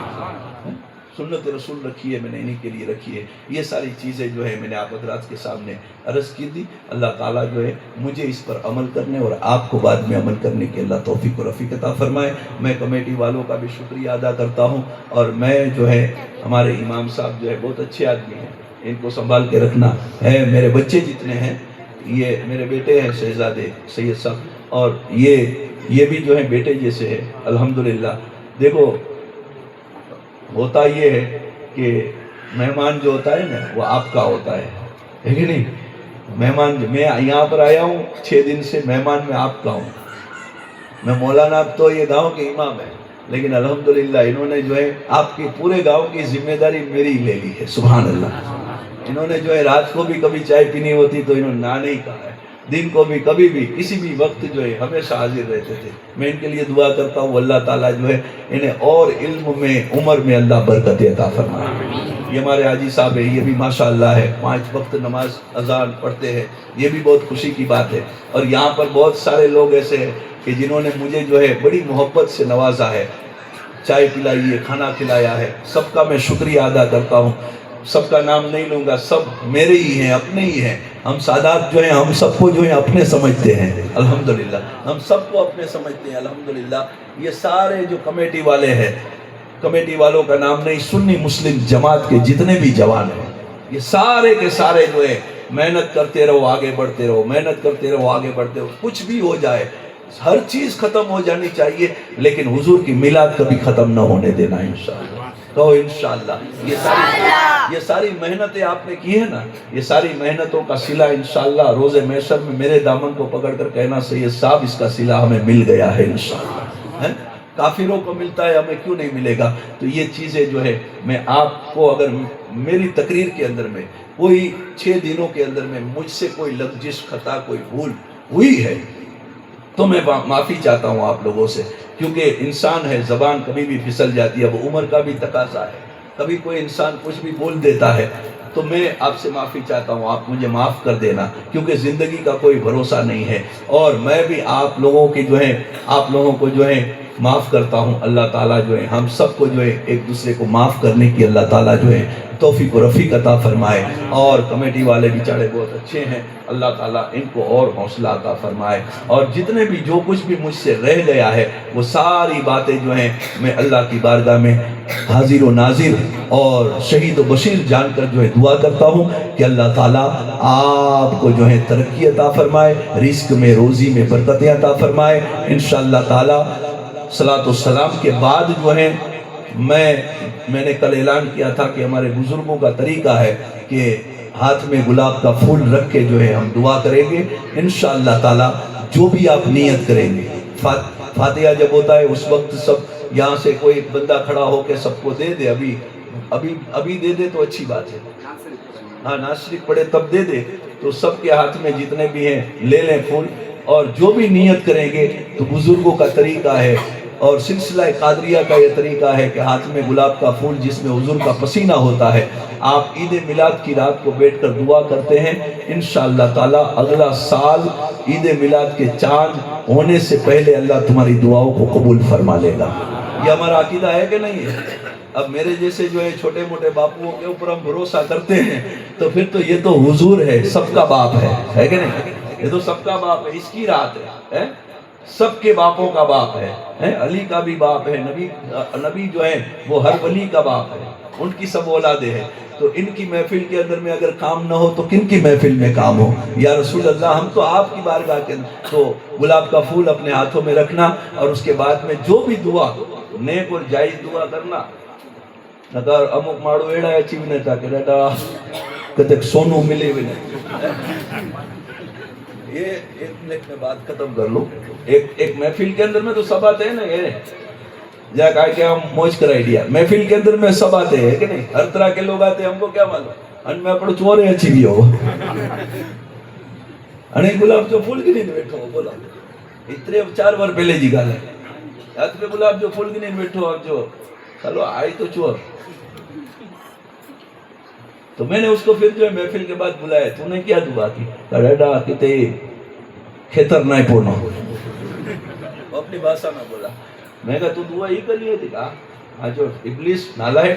سنت رسول رکھی ہے میں نے، انہی کے لیے رکھی ہے۔ یہ ساری چیزیں جو ہے میں نے آپ حضرات کے سامنے عرض کی دی۔ اللہ تعالیٰ جو ہے مجھے اس پر عمل کرنے اور آپ کو بعد میں عمل کرنے کی اللہ توفیق و رفیق عطا فرمائے۔ میں کمیٹی والوں کا بھی شکریہ ادا کرتا ہوں، اور میں جو ہے ہمارے امام صاحب جو ہے بہت اچھے آدمی ہیں، ان کو سنبھال کے رکھنا ہے۔ میرے بچے جتنے ہیں یہ میرے بیٹے ہیں شہزادے سید صاحب، اور یہ بھی جو ہے بیٹے جیسے ہے الحمدللہ۔ دیکھو ہوتا یہ ہے کہ مہمان جو ہوتا ہے نا وہ آپ کا ہوتا ہے کہ نہیں؟ مہمان میں یہاں پر آیا ہوں 6 دن سے، مہمان میں آپ کا ہوں۔ میں مولانا تو یہ گاؤں کے امام ہے، لیکن الحمدللہ انہوں نے جو ہے آپ کی پورے گاؤں کی ذمہ داری میری لے لی ہے۔ سبحان اللہ، انہوں نے جو ہے رات کو بھی کبھی چائے پینی ہوتی تو انہوں نے نہ نہیں کہا ہے، دن کو بھی کبھی بھی کسی بھی وقت جو ہے ہمیشہ حاضر رہتے تھے. میں ان کے لیے دعا کرتا ہوں اللہ تعالیٰ جو ہے انہیں اور علم میں عمر میں اللہ برکت عطا فرمائے. یہ ہمارے حاجی صاحب ہے, یہ بھی ماشاءاللہ ہے 5 وقت نماز اذان پڑھتے ہیں, یہ بھی بہت خوشی کی بات ہے. اور یہاں پر بہت سارے لوگ ایسے ہیں کہ جنہوں نے مجھے جو ہے بڑی محبت سے نوازا ہے, چائے پلائی ہے, کھانا کھلایا ہے. سب کا میں شکریہ ادا کرتا ہوں. سب کا نام نہیں لوں گا, سب میرے ہی ہیں, اپنے ہی ہیں. ہم سادات جو ہیں ہم سب کو جو ہے اپنے سمجھتے ہیں الحمدللہ, ہم سب کو اپنے سمجھتے ہیں الحمدللہ. یہ سارے جو کمیٹی والے ہیں, کمیٹی والوں کا نام نہیں, سنی مسلم جماعت کے جتنے بھی جوان ہیں یہ سارے کے سارے جو ہے محنت کرتے رہو, آگے بڑھتے رہو, محنت کرتے رہو, آگے بڑھتے رہو. کچھ بھی ہو جائے, ہر چیز ختم ہو جانی چاہیے لیکن حضور کی میلاد کبھی ختم نہ ہونے دینا انشاءاللہ. کہو انشاءاللہ. یہ ساری محنتیں آپ نے کی ہے نا, یہ ساری محنتوں کا صلہ انشاءاللہ روز محشر میں میرے دامن کو پکڑ کر کہنا سید صاحب اس کا صلہ ہمیں مل گیا ہے انشاءاللہ. کافروں کو ملتا ہے, ہمیں کیوں نہیں ملے گا؟ تو یہ چیزیں جو ہے میں آپ کو, اگر میری تقریر کے اندر میں کوئی 6 دنوں کے اندر میں مجھ سے کوئی لغزش, خطا, کوئی بھول ہوئی ہے تو میں معافی چاہتا ہوں آپ لوگوں سے, کیونکہ انسان ہے, زبان کبھی بھی پھسل جاتی ہے. اب عمر کا بھی تقاضا ہے, کبھی کوئی انسان کچھ بھی بول دیتا ہے. تو میں آپ سے معافی چاہتا ہوں, آپ مجھے معاف کر دینا, کیونکہ زندگی کا کوئی بھروسہ نہیں ہے. اور میں بھی آپ لوگوں کی جو ہے, آپ لوگوں کو جو ہے معاف کرتا ہوں. اللہ تعالیٰ جو ہے ہم سب کو جو ہے ایک دوسرے کو معاف کرنے کی اللہ تعالیٰ جو ہے توفیق و رفیق عطا فرمائے. اور کمیٹی والے بیچارے بہت اچھے ہیں, اللہ تعالیٰ ان کو اور حوصلہ عطا فرمائے. اور جتنے بھی جو کچھ بھی مجھ سے رہ گیا ہے وہ ساری باتیں جو ہیں میں اللہ کی بارگاہ میں حاضر و ناظر اور شہید و بشیر جان کر جو ہے دعا کرتا ہوں کہ اللہ تعالیٰ آپ کو جو ہے ترقی عطا فرمائے, رزق میں, روزی میں برکتیں عطا فرمائے انشاءاللہ تعالیٰ. صلاۃ والسلام کے بعد جو ہے میں نے کل اعلان کیا تھا کہ ہمارے بزرگوں کا طریقہ ہے کہ ہاتھ میں گلاب کا پھول رکھ کے جو ہے ہم دعا کریں گے انشاءاللہ تعالیٰ. جو بھی آپ نیت کریں گے, فاتحہ جب ہوتا ہے اس وقت سب یہاں سے کوئی بندہ کھڑا ہو کے سب کو دے دے, ابھی دے دے تو اچھی بات ہے. ہاں ناز شریف پڑھے تب دے دے, تو سب کے ہاتھ میں جتنے بھی ہیں لے لیں پھول. اور جو بھی نیت کریں گے تو بزرگوں کا طریقہ ہے اور سلسلہ قادریہ کا یہ طریقہ ہے کہ ہاتھ میں گلاب کا پھول جس میں حضور کا پسینہ ہوتا ہے, آپ عید میلاد کی رات کو بیٹھ کر دعا کرتے ہیں انشاءاللہ تعالیٰ اگلا سال عید میلاد کے چاند ہونے سے پہلے اللہ تمہاری دعاؤں کو قبول فرما لے گا. یہ ہمارا عقیدہ ہے کہ نہیں ہے؟ اب میرے جیسے جو ہے چھوٹے موٹے باپوؤں کے اوپر ہم بھروسہ کرتے ہیں تو پھر تو یہ تو حضور ہے, سب کا باپ ہے کہ نہیں؟ یہ تو سب کا باپ ہے, اس کی رات ہے, سب کے باپوں کا باپ ہے. علی کا بھی باپ ہے, نبی جو ہے وہ ہر ولی کا باپ ہے, ان کی سب اولادیں ہیں. تو ان کی محفل کے اندر میں اگر کام نہ ہو تو کن کی محفل میں کام ہو؟ یا رسول اللہ ہم تو آپ کی بارگاہ کے اندر. تو گلاب کا پھول اپنے ہاتھوں میں رکھنا اور اس کے بعد میں جو بھی دعا نیک اور جائز دعا کرنا. اگر امک ماڑو ایڑا اچھی بھی نہیں تھا کہ ڈاڈا کتک سونو ملے بھی نہیں. یہ ایک منٹ میں بات ختم کر لوں. ایک محفل کے اندر میں تو سب آتے ہیں نا, یہ جا کہا کہ ہم موج کرائی دیا. محفل کے اندر میں سب آتے ہیں کہ نہیں, ہر طرح کے لوگ آتے ہیں, ہم کو کیا معلوم ان میں اپنے چورے اچھی بھی ہو انے گلاب جو پھول کی نہیں بیٹھو بولا اتنے 4 بار پہلے جی گال ہے ہاتھ میں گلاب جو پھول کی نہیں بیٹھو اب جو چلو آئی تو چور. تو میں نے اس کو پھر جو ہے محفل کے بعد بلایا, تو نے کیا دعا کی؟ ڈاڈا کتے کھیتر نہیں پونا, اپنی بھاشا میں بولا. میں کہا تو دعا ہی کر لیے تھی. کہا ہاں جو ابلیس نالا ہے,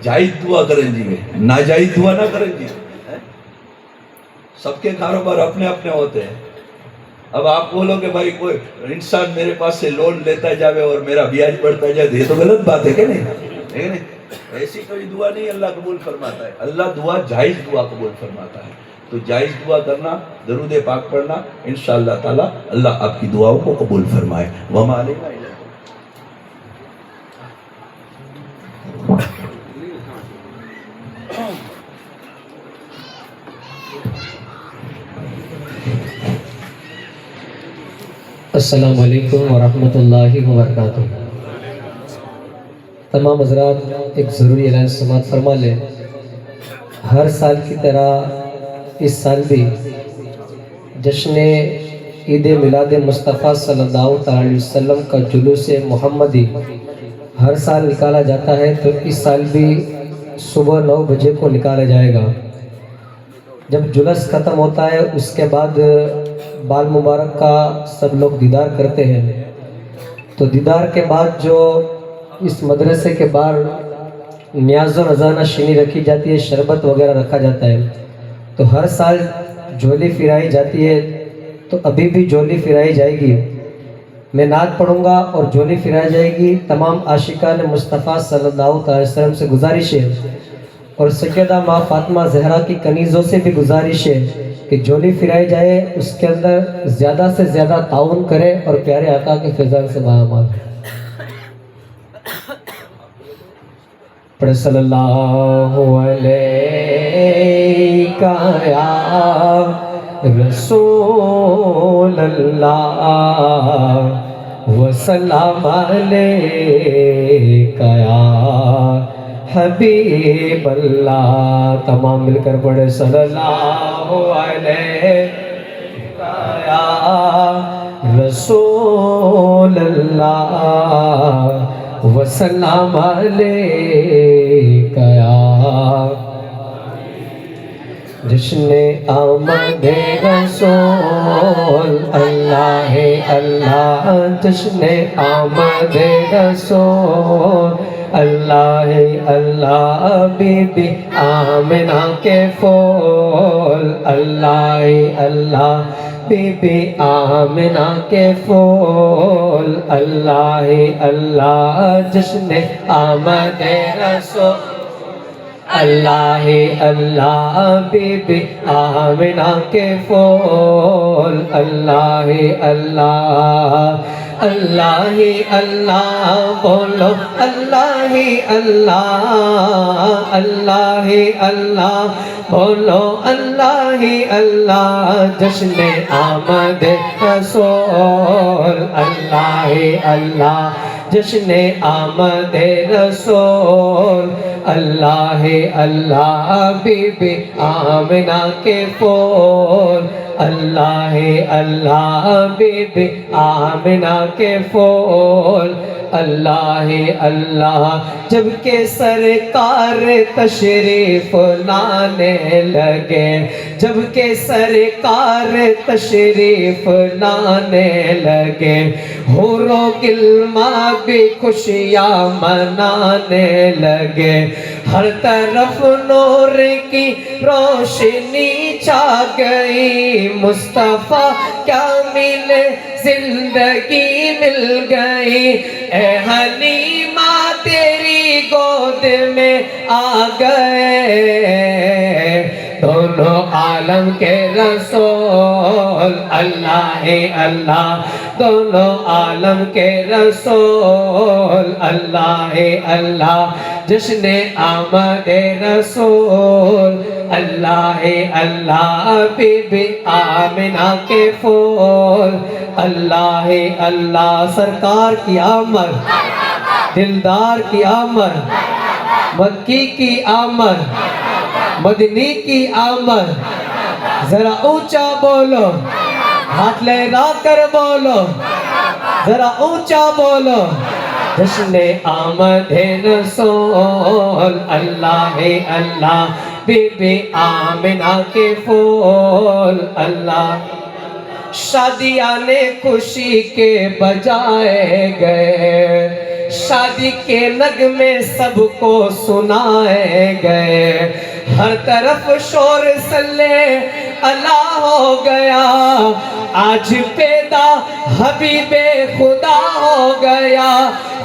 جائز دعا کریں جی میں, ناجائز دعا نہ کریں جی. سب کے کاروبار اپنے اپنے ہوتے ہیں. اب آپ بولو کہ بھائی کوئی انسان میرے پاس سے لون لیتا جاوے اور میرا بیاج بڑھتا جائے تو یہ تو غلط بات ہے کہ نہیں؟ ایسی کوئی دعا نہیں اللہ قبول فرماتا ہے. اللہ دعا جائز دعا قبول فرماتا ہے. تو جائز دعا کرنا, درود پاک پڑھنا, انشاءاللہ تعالی اللہ آپ کی دعاؤں کو قبول فرمائے. وما علینا الا السلام علیکم ورحمۃ اللہ وبرکاتہ. تمام حضرات ایک ضروری اعلان سماعت فرما لیں. ہر سال کی طرح اس سال بھی جشن عید میلاد مصطفیٰ صلی اللہ تعالی وسلم کا جلوس محمدی ہر سال نکالا جاتا ہے، تو اس سال بھی صبح 9 بجے کو نکالا جائے گا۔ جب جلوس ختم ہوتا ہے اس کے بعد بال مبارک کا سب لوگ دیدار کرتے ہیں، تو دیدار کے بعد جو اس مدرسے کے باہر نیاز و نذرانہ شینی رکھی جاتی ہے، شربت وغیرہ رکھا جاتا ہے، تو ہر سال جھولی پھرائی جاتی ہے، تو ابھی بھی جھولی پھرائی جائے گی۔ میں نعت پڑھوں گا اور جھولی پھرائی جائے گی۔ تمام عاشقان مصطفیٰ صلی اللہ علیہ وسلم سے گزارش ہے، اور سیدہ ماں فاطمہ زہرا کی کنیزوں سے بھی گزارش ہے کہ جھولی پھرائی جائے، اس کے اندر زیادہ سے زیادہ تعاون کرے اور پیارے آقا کے فیضان سے مالامال پڑھ صلی اللہ علیہ یا رسول اللہ وسلام علیکہ یا حبیب اللہ۔ تمام مل کر پڑھے صلی اللہ علیہ یا رسول اللہ وسلام علیکہ یا جشن آمد رسول اللہ اللہ، جشن آمد رسول اللہ اللہ، بی بی آمنہ کے پھول اللہ اللہ، بی بی آمنہ کے پھول اللہ اللہ، جشن آمد رسول اللہ اللہ، بی بی آمنہ کے پھول اللہ اللہ، اللہ اللہ بولو اللہ اللہ، اللہ اللہ بولو اللہ اللہ، جشن آمد رسول اللہ اللہ، جشن آمد رسول اللہ اللہ، بی بی آمنہ کے پھول اللہ اللہ، بی بی آمنہ کے پھول اللہ اللہ، جب کہ سرکار تشریف لانے لگے، جب کہ سرکار تشریف لانے لگے، حور و غلماں بھی خوشیاں منانے لگے، ہر طرف نور کی روشنی چھا گئی، مصطفیٰ کیا ملے زندگی مل گئی، اے حلیمہ تیری گود میں آ گئے، دونوں عالم کے رسول اللہ اللہ، دونوں عالم کے رسول اللہ اللہ، جشن آمد رسول اللہ اللہ، بی بی آمنہ کے پھول اللہ اللہ، سرکار کی آمد، دلدار کی آمد، مکی کی آمد، مدنی کی آمد، ذرا اونچا بولو، ہاتھ لہرا کر بولو، ذرا اونچا بولو، جشن آمد رسول اللہ اللہ، بی بی آمنہ کے پھول اللہ، شادیانے خوشی کے بجائے گئے، شادی کے نغمے سب کو سنائے گئے، ہر طرف شور صلی اللہ ہو گیا، آج پیدا حبیب خدا ہو گیا،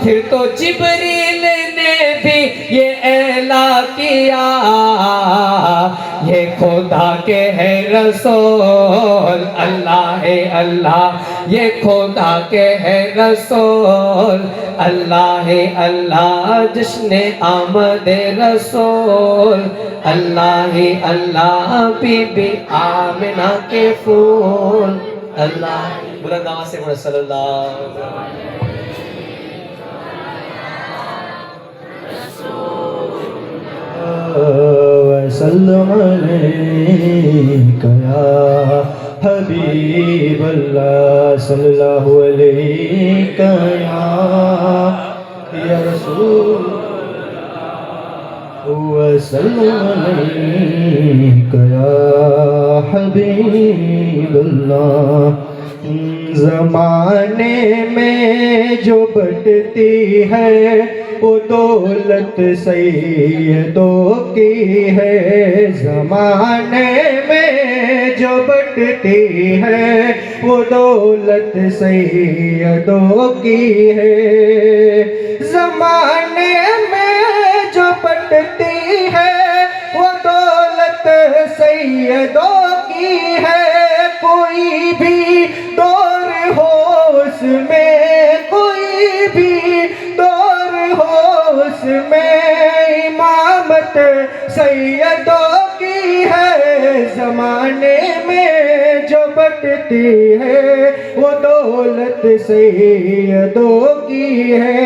پھر تو جبریل نے بھی یہ اعلان کیا، یہ خدا کے ہے رسول اللہ اللہ، یہ خدا کے ہے رسول اللہ اللہ، جشن آمد رسول اللہ اللہ، بی بی آمنہ کے پھول اللہ، بلند آواز سے پڑھیں صلی اللہ وسلم علیکہ یا حبیب اللہ صلی اللہ علیہ یا رسول وسلم علیک یا حبیب اللہ. زمانے میں جو بٹتی ہے وہ دولت سیدوں کی ہے. زمانے میں جو بٹتی ہے وہ دولت سیدوں کی ہے. زمانے میں جو بٹتی ہے وہ دولت سیدوں کی ہے. کوئی بھی دور ہو اس میں، کوئی بھی دور ہو اس میں، امامت سیدوں کی ہے. زمانے میں جو بٹتی ہے وہ دولت سیدوں کی ہے.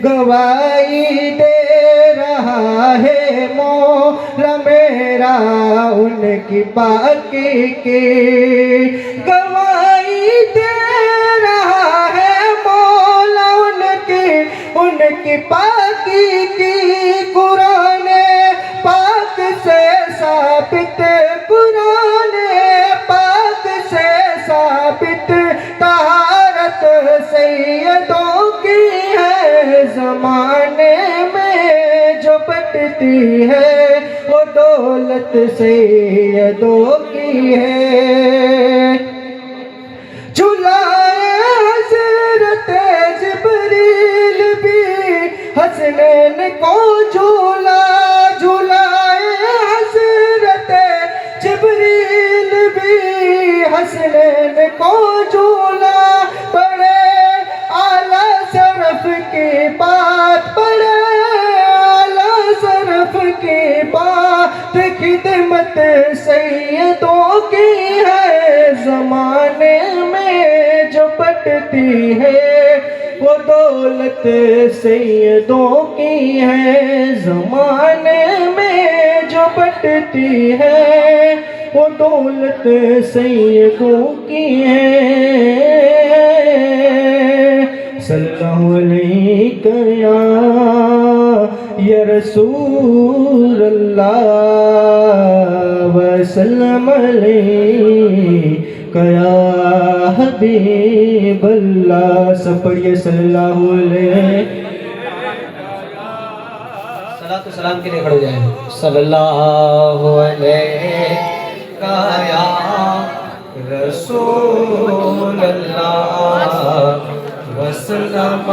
گواہی دے رہا ہے مولا میرا ان کی پاکی کی. گواہی دے رہا ہے مولا ان کی پاکی کی. قرآن پاک سے ثابت، قرآن پاک سے ثابت طہارت سیدوں کی ہے. زمانے میں جو بٹتی ہے وہ دولت سیدوں کی ہے. جھلائے حضرت جبریل بھی حسنین کو جھولا. جھلائے حضرت جبریل بھی حسنین کو جھولا. بڑے اعلیٰ شرف کی بات، بڑے اعلیٰ شرف کی بات خدمت سیدوں کی ہے. زمانے میں جو بٹتی ہے وہ دولت سیدوں کی ہے. زمانے میں جو بٹتی ہے وہ دولت سیدوں کی ہے. صلی اللہ علیہ یا رسول اللہ وسلم علیہ یا حبیب اللہ. سب پڑھیے صلی اللہ علیہ. صلاۃ و سلام کے لیے کھڑے ہو جائیں. صلی اللہ علیہ یا رسول اللہ وسلم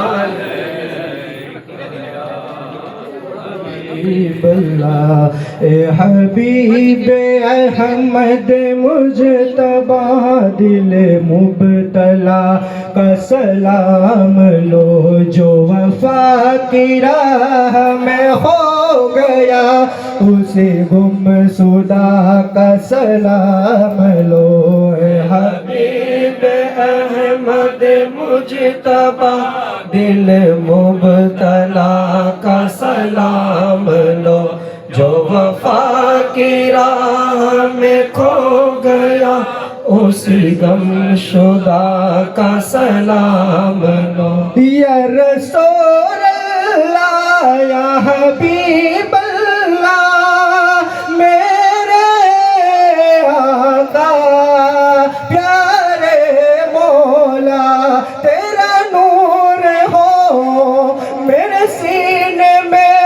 حبیب اللہ. اے حبیب احمد مجتبیٰ دل مبتلا کا سلام لو. جو وفا کی راہ میں ہو گیا اسے گمشدہ کا سلام لو. اے حبیب احمد مجتبیٰ دل مبتلا کا سلام لو. جو وفا کی راہ میں کھو گیا اسی غم شدہ کا سلام لو. یا رسول اللہ یا حبیب اللہ میرے آقا پیارے مولا تیرا نور ہو میرے سینے میں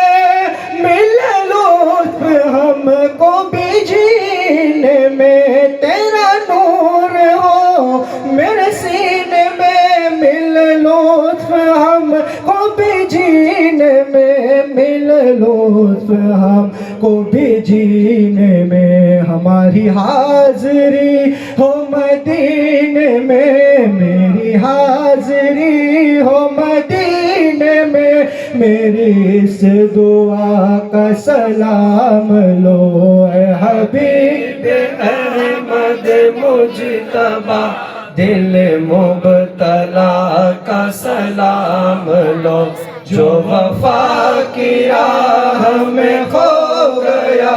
مل لطف ہم کو بھی جینے میں. تیرا نور ہو میرے سینے میں مل لطف ہم کو بھی جینے میں. مل لطف ہم کو بھی جینے میں. ہماری حاضری ہو مدینے میں، میری حاضری ہو مدینے میں. میری اس دعا کا سلام لو. اے حبیب احمد مجتبیٰ دل مبتلا کا سلام لو. جو وفا کی راہ میں کھو گیا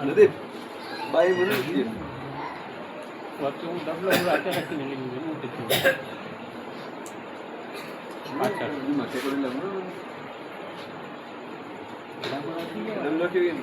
Nadif, bayi bunu diyor. Waktu double aja lagi nih ini udah. Macam Ini macam apa ni lama? Dalam lagi ni.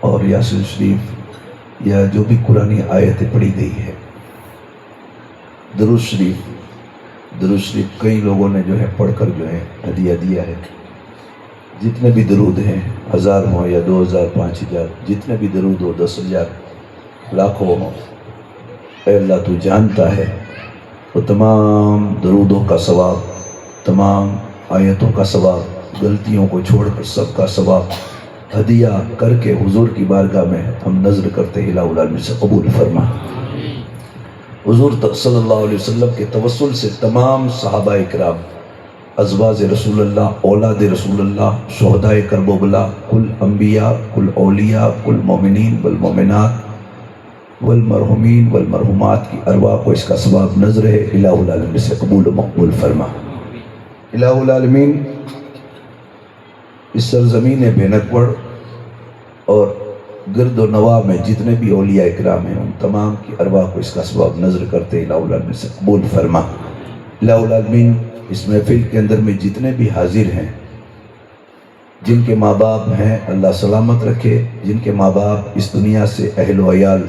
اور یاسین شریف یا جو بھی قرآنی آیتیں پڑھی گئی ہے، درود شریف کئی لوگوں نے جو ہے پڑھ کر جو ہے ہدیہ دیا ہے. جتنے بھی درود ہیں، 1000 ہوں یا 2000 5000، جتنے بھی درود ہو، 10,000 لاکھوں ہوں، اے اللہ تو جانتا ہے. وہ تمام درودوں کا ثواب، تمام آیتوں کا ثواب، غلطیوں کو چھوڑ کر سب کا ثواب ہدیہ کر کے حضور کی بارگاہ میں ہم نظر کرتے الہ العالمین سے قبول فرما. حضور صلی اللہ علیہ وسلم کے توسل سے تمام صحابہ اکرام، ازواج رسول اللہ، اولاد رسول اللہ، شہداء کربلا، کل انبیاء، کل اولیاء، کل مومنین والمومنات والمرحومین والمرحومات کی ارواح کو اس کا ثواب نظر ہے الہ العالمین سے قبول و مقبول فرما. الہ العالمین اس سرزمین بے نقوڑ اور گرد و نواح میں جتنے بھی اولیاء اکرام ہیں ان تمام کی ارواح کو اس کا ثواب نظر کرتے الہ العالمین سے قبول فرما. الہ العالمین اس محفل کے اندر میں جتنے بھی حاضر ہیں، جن کے ماں باپ ہیں اللہ سلامت رکھے، جن کے ماں باپ اس دنیا سے اہل و عیال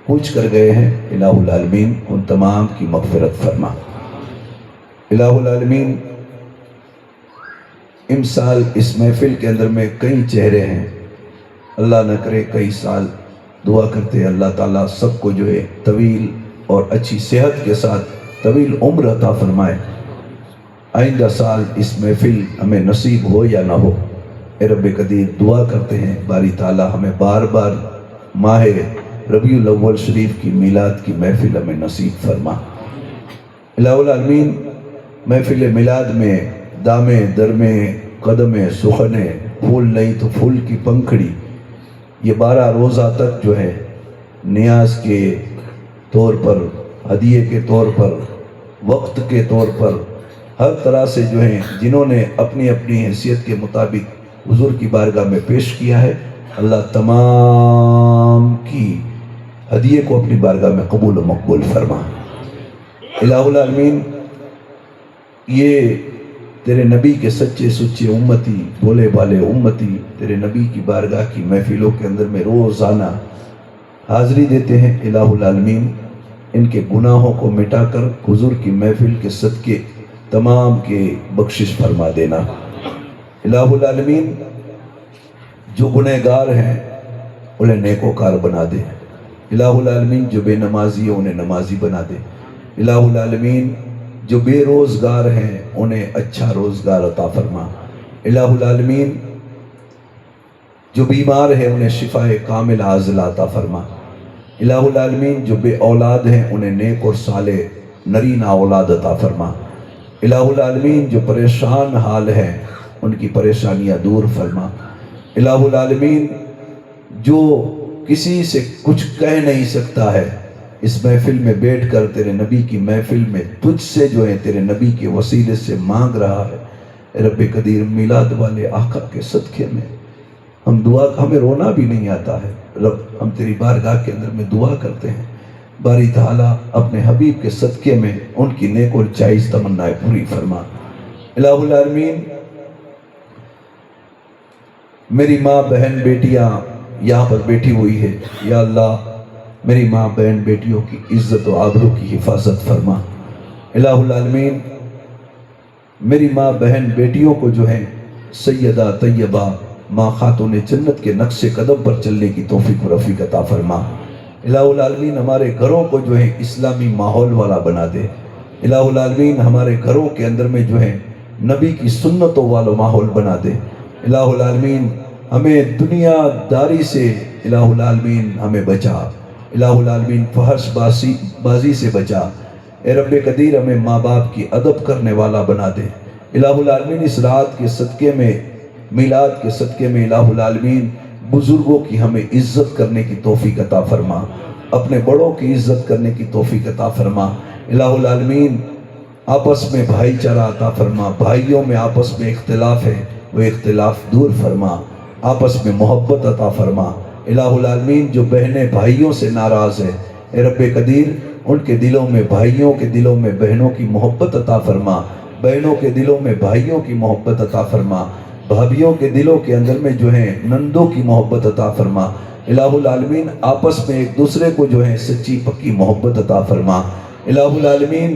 کوچ کر گئے ہیں، الہ العالمین ان تمام کی مغفرت فرما. الہ العالمین امسال اس محفل کے اندر میں کئی چہرے ہیں، اللہ نہ کرے کئی سال دعا کرتے اللہ تعالیٰ سب کو جو ہے طویل اور اچھی صحت کے ساتھ طویل عمر عطا فرمائے. آئندہ سال اس محفل ہمیں نصیب ہو یا نہ ہو، اے رب قدیر دعا کرتے ہیں باری تعالیٰ ہمیں بار بار ماہ ربیع الاول شریف کی میلاد کی محفل ہمیں نصیب فرما. الہ العالمین محفل میلاد میں دامے درمے قدمے سخنے، پھول نہیں تو پھول کی پنکھڑی، یہ 12 روزہ تک جو ہے نیاز کے طور پر، ہدیے کے طور پر، وقت کے طور پر، ہر طرح سے جو ہیں جنہوں نے اپنی اپنی حیثیت کے مطابق حضور کی بارگاہ میں پیش کیا ہے، اللہ تمام کی ہدیے کو اپنی بارگاہ میں قبول و مقبول فرما. الہ العالمین یہ تیرے نبی کے سچے سچے امتی، بولے بالے امتی تیرے نبی کی بارگاہ کی محفلوں کے اندر میں روزانہ حاضری دیتے ہیں. الہ العالمین ان کے گناہوں کو مٹا کر حضور کی محفل کے صدقے تمام کے بخشش فرما دینا. الہ العالمین جو گنہگار ہیں انہیں نیکوکار بنا دے. الہ العالمین جو بے نمازی ہیں انہیں نمازی بنا دے. الہ العالمین جو بے روزگار ہیں انہیں اچھا روزگار عطا فرما. الہ العالمین جو بیمار ہیں انہیں شفاء کامل عاجلہ عطا فرما. الہ العالمین جو بے اولاد ہیں انہیں نیک اور صالح نرینہ اولاد عطا فرما. الہ العالمین جو پریشان حال ہیں ان کی پریشانیاں دور فرما. الہ العالمین جو کسی سے کچھ کہہ نہیں سکتا ہے اس محفل میں بیٹھ کر تیرے نبی کی محفل میں تجھ سے جو ہے تیرے نبی کے وسیلے سے مانگ رہا ہے، اے رب قدیر میلاد والے آقا کے صدقے میں ہم دعا، ہمیں رونا بھی نہیں آتا ہے رب، ہم تیری بارگاہ کے اندر میں دعا کرتے ہیں باری تعالیٰ اپنے حبیب کے صدقے میں ان کی نیک اور جائز تمنائیں پوری فرما. الہ العالمین میری ماں بہن بیٹیاں یہاں پر بیٹھی ہوئی ہے، یا اللہ میری ماں بہن بیٹیوں کی عزت و آبرو کی حفاظت فرما. الہ العالمین میری ماں بہن بیٹیوں کو جو ہے سیدہ طیبہ ماں خاتون جنت کے نقش قدم پر چلنے کی توفیق و رفیق عطا فرما. الہ العالمین ہمارے گھروں کو جو ہے اسلامی ماحول والا بنا دے. الہ العالمین ہمارے گھروں کے اندر میں جو ہے نبی کی سنتوں والا ماحول بنا دے. الہ العالمین ہمیں دنیا داری سے الہ العالمین ہمیں بچا. الہ العالمین فحش بازی سے بچا. اے رب قدیر ہمیں ماں باپ کی ادب کرنے والا بنا دے. الہ العالمین اس رات کے صدقے میں، میلاد کے صدقے میں الہ العالمین بزرگوں کی ہمیں عزت کرنے کی توفیق عطا فرما، اپنے بڑوں کی عزت کرنے کی توفیق عطا فرما. الہ العالمین آپس میں بھائی چارہ عطا فرما. بھائیوں میں آپس میں اختلاف ہے وہ اختلاف دور فرما، آپس میں محبت عطا فرما. الہ العالمین جو بہنیں بھائیوں سے ناراض ہیں، اے رب قدیر ان کے دلوں میں، بھائیوں کے دلوں میں بہنوں کی محبت عطا فرما، بہنوں کے دلوں میں بھائیوں کی محبت عطا فرما. بھابھیوں کے دلوں کے اندر میں جو ہے نندوں کی محبت عطا فرما الہ العالمین، آپس میں ایک دوسرے کو جو ہے سچی پکی محبت عطا فرما الہ العالمین۔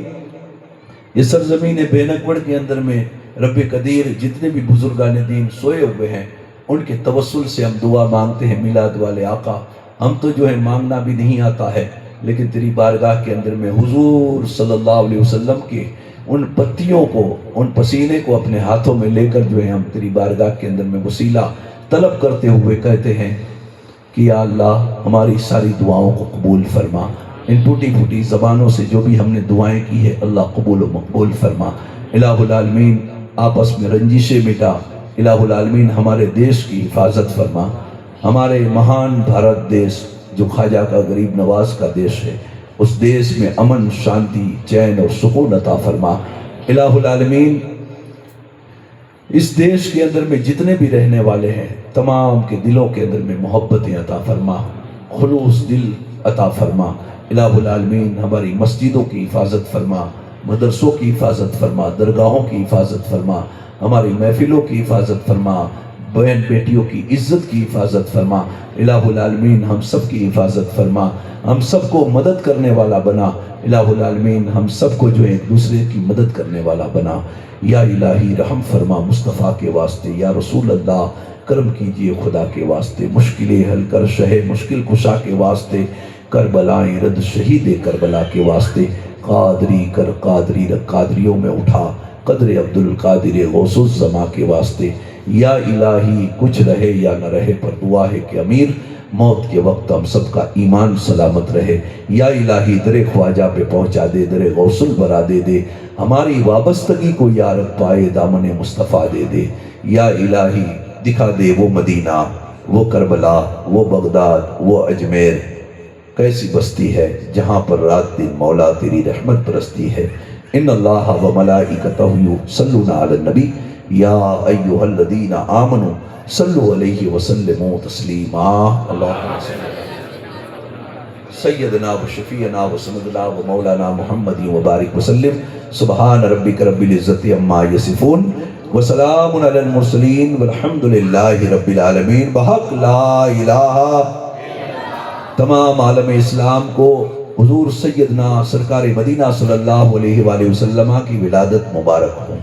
یہ سرزمین بے نقوڑ کے اندر میں رب قدیر جتنے بھی بزرگان دین سوئے ہوئے ہیں ان کے توسل سے ہم دعا مانگتے ہیں میلاد والے آقا۔ ہم تو جو ہے مانگنا بھی نہیں آتا ہے، لیکن تیری بارگاہ کے اندر میں حضور صلی اللہ علیہ وسلم کے ان پتیوں کو، ان پسینے کو اپنے ہاتھوں میں لے کر جو ہے ہم تیری بارگاہ کے اندر میں وسیلہ طلب کرتے ہوئے کہتے ہیں کہ یا اللہ ہماری ساری دعاؤں کو قبول فرما۔ ان ٹوٹی پھوٹی زبانوں سے جو بھی ہم نے دعائیں کی ہے اللہ قبول و مقبول فرما الہ العالمین۔ آپس میں رنجشیں مٹا الہ العالمین، ہمارے دیش کی حفاظت فرما، ہمارے مہان بھارت دیش جو خواجہ کا غریب نواز کا دیش ہے، اس دیش میں امن، شانتی، چین اور سکون عطا فرما الہ العالمین۔ اس دیش کے اندر میں جتنے بھی رہنے والے ہیں تمام کے دلوں کے اندر میں محبتیں عطا فرما، خلوص دل عطا فرما الہ العالمین۔ ہماری مسجدوں کی حفاظت فرما، مدرسوں کی حفاظت فرما، درگاہوں کی حفاظت فرما، ہماری محفلوں کی حفاظت فرما، بہن بیٹیوں کی عزت کی حفاظت فرما الہ العالمین۔ ہم سب کی حفاظت فرما، ہم سب کو مدد کرنے والا بنا الہ العالمین، ہم سب کو جو ایک دوسرے کی مدد کرنے والا بنا۔ یا الہی رحم فرما مصطفیٰ کے واسطے، یا رسول اللہ کرم کیجئے خدا کے واسطے، مشکلیں حل کر شہ مشکل کشا کے واسطے، کربلائیں رد شہید کربلا کے واسطے، قادری کر قادری رکھ قادریوں میں اٹھا قدر عبد القادر غوث الزما کے واسطے۔ یا الہی کچھ رہے یا نہ رہے پر دعا ہے کہ امیر موت کے وقت ہم سب کا ایمان سلامت رہے۔ یا الہی در خواجہ پہ پہنچا دے، در غوث البرا دے دے، ہماری وابستگی کو یا رب پائے دامن مصطفیٰ دے دے۔ یا الہی دکھا دے وہ مدینہ، وہ کربلا، وہ بغداد، وہ اجمیر، کیسی بستی ہے جہاں پر رات دن مولا تیری رحمت برستی ہے۔ ان اللہ و ملائکتہ یصلون علی النبی یا ایہا الذین آمنوا صلوا علیہ وسلموا تسلیما۔ اللہم صلی سیدنا و شفیعنا و سندنا و مولانا محمد وبارک وسلم۔ سبحان ربک رب العزت عما یصفون وسلام علی المرسلین والحمد للہ رب العالمین۔ بحق لا الہ، تمام عالم اسلام کو حضور سیدنا سرکار مدینہ صلی اللہ علیہ وآلہ وسلم کی ولادت مبارک ہو۔